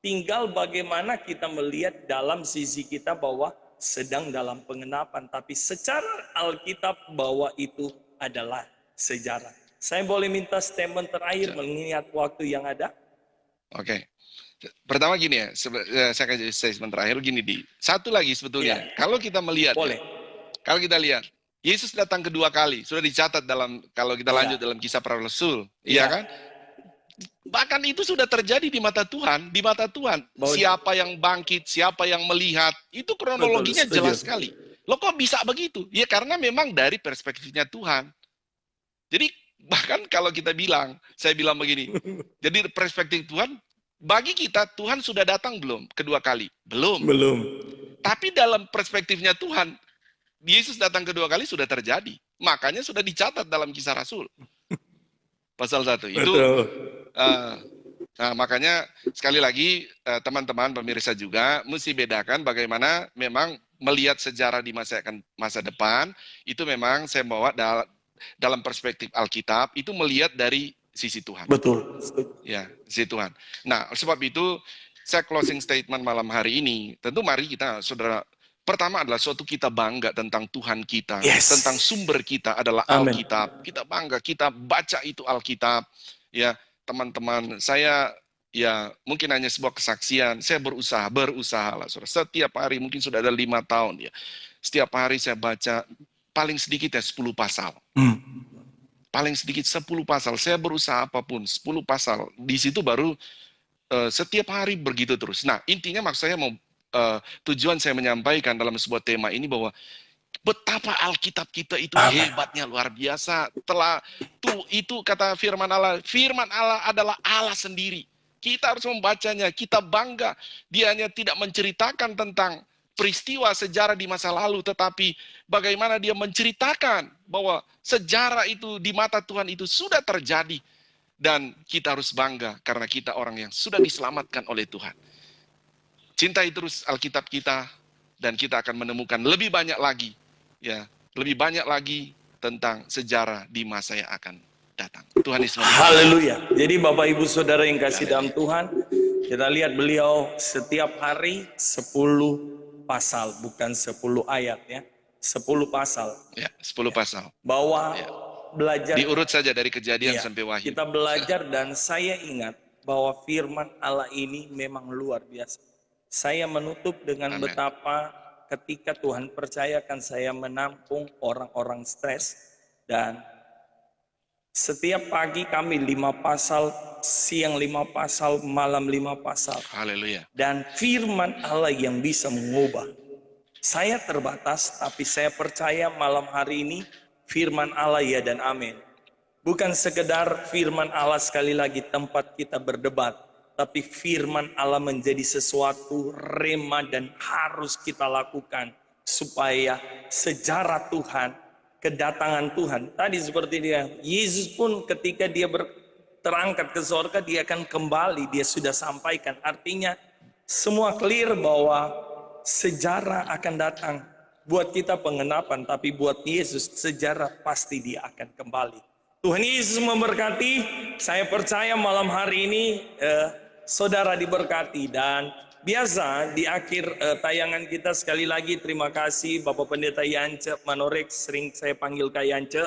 Tinggal bagaimana kita melihat dalam sisi kita bahwa sedang dalam pengenapan. Tapi secara Alkitab bahwa itu adalah sejarah. Saya boleh minta statement terakhir mengingat waktu yang ada? Oke. Pertama gini ya, saya kasih statement terakhir gini satu lagi sebetulnya, kalau kita melihat, kalau kita lihat, Yesus datang kedua kali, sudah dicatat dalam, kalau kita lanjut dalam Kisah Para Rasul, iya kan? Bahkan itu sudah terjadi di mata Tuhan, siapa yang bangkit, siapa yang melihat, itu kronologinya jelas sekali. Loh kok bisa begitu? Ya karena memang dari perspektifnya Tuhan. Jadi bahkan kalau kita bilang, saya bilang begini, jadi perspektif Tuhan, bagi kita, Tuhan sudah datang belum kedua kali? Belum. Tapi dalam perspektifnya Tuhan, Yesus datang kedua kali sudah terjadi. Makanya sudah dicatat dalam Kisah Rasul. Pasal 1. Itu, nah makanya sekali lagi, teman-teman pemirsa juga, mesti bedakan bagaimana memang melihat sejarah di masa depan, itu memang saya bawa dalam perspektif Alkitab, itu melihat dari sisi Tuhan. Betul. Ya, sisi Tuhan. Nah, sebab itu saya closing statement malam hari ini, tentu mari kita, saudara, pertama adalah suatu kita bangga tentang Tuhan kita, tentang sumber kita adalah Alkitab. Kita bangga, kita baca itu Alkitab. Ya, teman-teman, saya ya mungkin hanya sebuah kesaksian, saya berusaha lah, saudara. Setiap hari, mungkin sudah ada 5 tahun ya. Setiap hari saya baca paling sedikit ya 10 pasal. Paling sedikit 10 pasal. Saya berusaha apapun, 10 pasal. Di situ baru setiap hari begitu terus. Nah, intinya maksud saya tujuan saya menyampaikan dalam sebuah tema ini bahwa betapa Alkitab kita itu hebatnya, luar biasa. Itu kata firman Allah adalah Allah sendiri. Kita harus membacanya, kita bangga. Dia hanya tidak menceritakan tentang peristiwa sejarah di masa lalu, tetapi bagaimana dia menceritakan bahwa sejarah itu di mata Tuhan itu sudah terjadi. Dan kita harus bangga karena kita orang yang sudah diselamatkan oleh Tuhan. Cintai terus Alkitab kita, dan kita akan menemukan lebih banyak lagi, ya, lebih banyak lagi tentang sejarah di masa yang akan datang. Tuhan Yesus memberkati. Haleluya. Jadi Bapak Ibu Saudara yang kasih dalam Tuhan, kita lihat beliau setiap hari 10 pasal, bukan 10 ayat ya. 10 pasal. Ya, 10 pasal. Bahwa belajar diurut saja dari Kejadian sampai Wahyu. Kita belajar dan saya ingat bahwa firman Allah ini memang luar biasa. Saya menutup dengan betapa ketika Tuhan percayakan saya menampung orang-orang stres, dan setiap pagi kami 5 pasal, siang 5 pasal, malam 5 pasal. Haleluya. Dan firman Allah yang bisa mengubah. Saya terbatas, tapi saya percaya malam hari ini firman Allah ya dan amin. Bukan sekedar firman Allah sekali lagi tempat kita berdebat, tapi firman Allah menjadi sesuatu rema dan harus kita lakukan supaya sejarah Tuhan, kedatangan Tuhan. Tadi seperti dia, Yesus pun ketika dia terangkat ke surga, dia akan kembali, dia sudah sampaikan. Artinya semua clear bahwa sejarah akan datang. Buat kita pengenapan, tapi buat Yesus sejarah pasti dia akan kembali. Tuhan Yesus memberkati. Saya percaya malam hari ini saudara diberkati. Dan biasa di akhir tayangan kita sekali lagi terima kasih Bapak Pendeta Yance Manorek, sering saya panggil Kak Yance.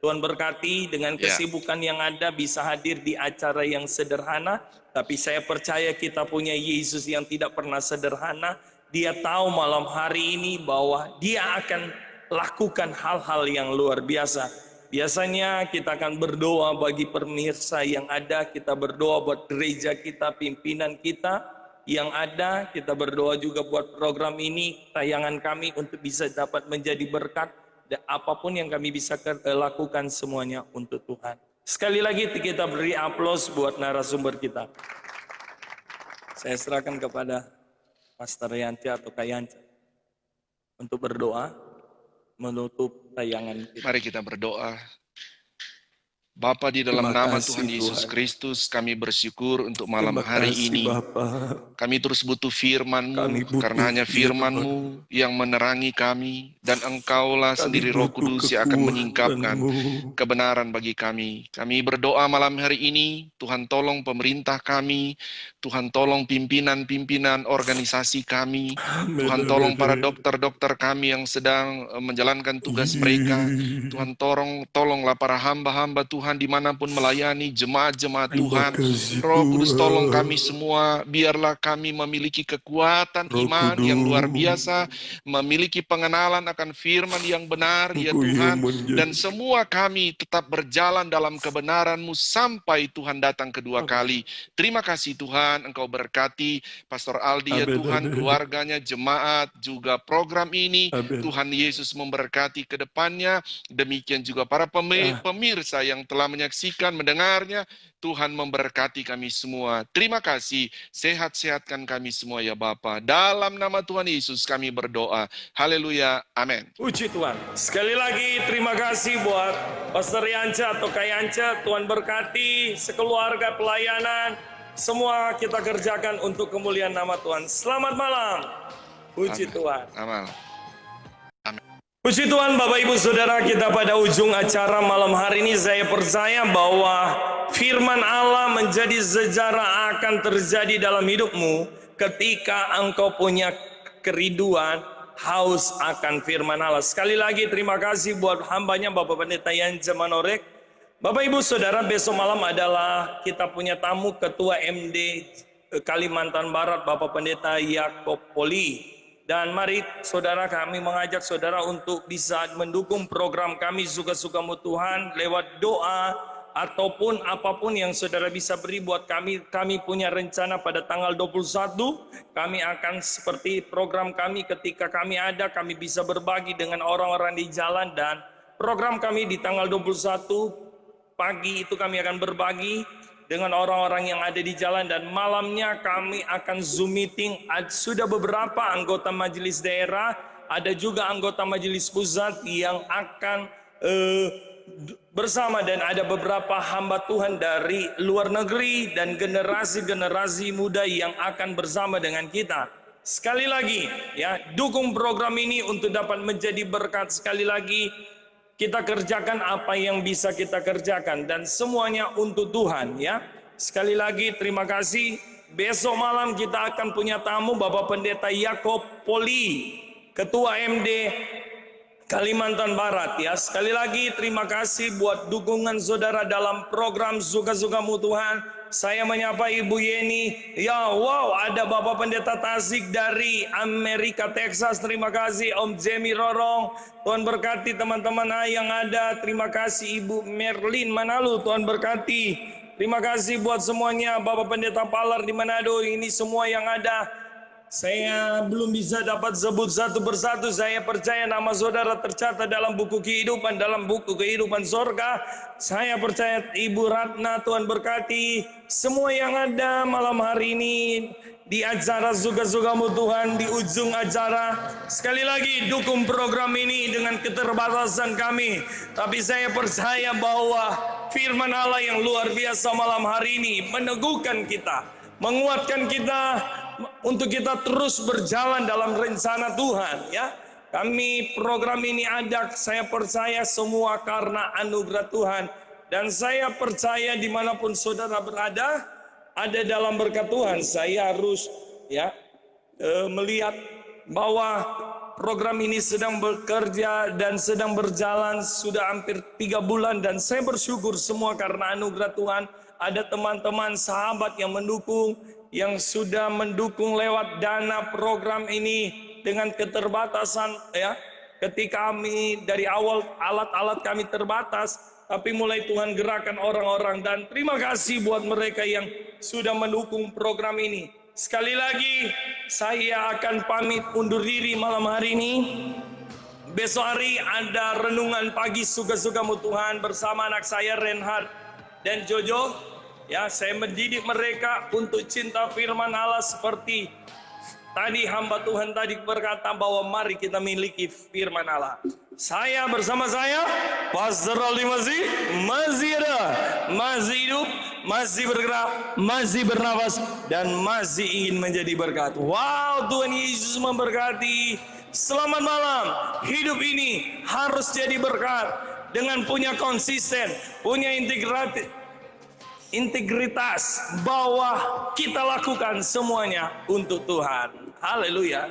Tuhan berkati dengan kesibukan yang ada bisa hadir di acara yang sederhana, tapi saya percaya kita punya Yesus yang tidak pernah sederhana. Dia tahu malam hari ini bahwa dia akan lakukan hal-hal yang luar biasa. Biasanya kita akan berdoa bagi pemirsa yang ada, kita berdoa buat gereja kita, pimpinan kita yang ada, kita berdoa juga buat program ini, tayangan kami untuk bisa dapat menjadi berkat, dan apapun yang kami bisa lakukan semuanya untuk Tuhan. Sekali lagi kita beri aplaus buat narasumber kita. Saya serahkan kepada Pastor Yance atau Kak Yance untuk berdoa menutup tayangan kita. Mari kita berdoa. Bapa, di dalam nama Tuhan Yesus Kristus, kami bersyukur untuk malam hari ini. Kami terus butuh firman-Mu, karena hanya firman-Mu yang menerangi kami, dan Engkaulah sendiri Roh Kudus yang akan menyingkapkan kebenaran bagi kami. Kami berdoa malam hari ini, Tuhan tolong pemerintah kami, Tuhan tolong pimpinan-pimpinan organisasi kami, Tuhan tolong para dokter-dokter kami yang sedang menjalankan tugas mereka, Tuhan tolonglah para hamba-hamba Tuhan dimanapun melayani jemaat-jemaat Tuhan. Roh Kudus tolong kami semua, biarlah kami memiliki kekuatan iman yang luar biasa, memiliki pengenalan akan firman yang benar ya Tuhan, dan semua kami tetap berjalan dalam kebenaran-Mu sampai Tuhan datang kedua kali. Terima kasih Tuhan, Engkau berkati Pastor Aldi ya Tuhan, keluarganya, jemaat, juga program ini. Tuhan Yesus memberkati ke depannya, demikian juga para pemirsa yang telah menyaksikan, mendengarnya. Tuhan memberkati kami semua. Terima kasih, sehat-sehatkan kami semua ya Bapa. Dalam nama Tuhan Yesus kami berdoa. Haleluya, amin. Puji Tuhan. Sekali lagi terima kasih buat Pastor Yance atau Kak Yance. Tuhan berkati sekeluarga pelayanan. Semua kita kerjakan untuk kemuliaan nama Tuhan. Selamat malam. Puji Tuhan. Amin. Puji Tuhan Bapak Ibu Saudara, kita pada ujung acara malam hari ini. Saya percaya bahwa firman Allah menjadi sejarah akan terjadi dalam hidupmu. ketika engkau punya kerinduan, haus akan firman Allah. Sekali lagi terima kasih buat hambanya Bapak Pendeta Yance Manorek. Bapak Ibu Saudara, besok malam adalah kita punya tamu Ketua MD Kalimantan Barat, Bapak Pendeta Yakob Poli. Dan mari saudara, kami mengajak saudara untuk bisa mendukung program kami Suka-Sukamu Tuhan lewat doa ataupun apapun yang saudara bisa beri buat kami. Kami punya rencana pada tanggal 21 kami akan seperti program kami ketika kami ada, kami bisa berbagi dengan orang-orang di jalan. Dan program kami di tanggal 21 pagi itu kami akan berbagi dengan orang-orang yang ada di jalan, dan malamnya kami akan Zoom meeting. Sudah beberapa anggota majelis daerah, ada juga anggota majelis pusat yang akan bersama, dan ada beberapa hamba Tuhan dari luar negeri dan generasi-generasi muda yang akan bersama dengan kita. Sekali lagi ya, dukung program ini untuk dapat menjadi berkat. Sekali lagi, kita kerjakan apa yang bisa kita kerjakan dan semuanya untuk Tuhan ya. Sekali lagi terima kasih. Besok malam kita akan punya tamu Bapak Pendeta Yakob Poli, Ketua MD Kalimantan Barat ya. Sekali lagi terima kasih buat dukungan saudara dalam program Suka-Sukamu Tuhan. Saya menyapa Ibu Yeni. Ya, wow, ada Bapak Pendeta Tasik dari Amerika Texas. Terima kasih Om Jemi Rorong. Tuhan berkati teman-teman yang ada. Terima kasih Ibu Merlin Manalu. Tuhan berkati. Terima kasih buat semuanya. Bapak Pendeta Palar di Manado. Ini semua yang ada. Saya belum bisa dapat sebut satu persatu. Saya percaya nama saudara tercatat dalam buku kehidupan, dalam buku kehidupan sorga. Saya percaya Ibu Ratna, Tuhan berkati semua yang ada malam hari ini di acara Suka-Sukamu Tuhan di ujung acara. Sekali lagi dukung program ini dengan keterbatasan kami, tapi saya percaya bahwa firman Allah yang luar biasa malam hari ini meneguhkan kita, menguatkan kita untuk kita terus berjalan dalam rencana Tuhan ya. Kami program ini ada, saya percaya semua karena anugerah Tuhan, dan saya percaya dimanapun saudara berada ada dalam berkat Tuhan. Saya harus ya melihat bahwa program ini sedang bekerja dan sedang berjalan sudah hampir 3 bulan, dan saya bersyukur semua karena anugerah Tuhan. Ada teman-teman sahabat yang mendukung, yang sudah mendukung lewat dana program ini dengan keterbatasan ya. Ketika kami dari awal alat-alat kami terbatas, tapi mulai Tuhan gerakan orang-orang, dan terima kasih buat mereka yang sudah mendukung program ini. Sekali lagi saya akan pamit undur diri malam hari ini. Besok hari ada renungan pagi Suka-Sukamu Tuhan bersama anak saya Reinhard dan Jojo ya. Saya mendidik mereka untuk cinta firman Allah seperti tadi hamba Tuhan tadi berkata bahwa mari kita miliki firman Allah. Saya bersama saya Pastor Aldi masih ada, masih hidup, masih bergerak, masih bernafas, dan masih ingin menjadi berkat. Wow, Tuhan Yesus memberkati. Selamat malam. Hidup ini harus jadi berkat dengan punya konsisten, punya integritas bahwa kita lakukan semuanya untuk Tuhan. Haleluya.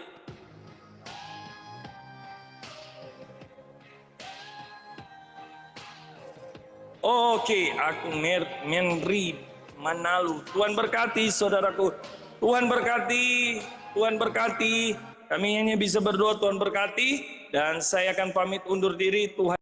Oke, aku Menri Manalu. Tuhan berkati saudaraku. Tuhan berkati, Tuhan berkati. Kami hanya bisa berdoa Tuhan berkati, dan saya akan pamit undur diri. Tuhan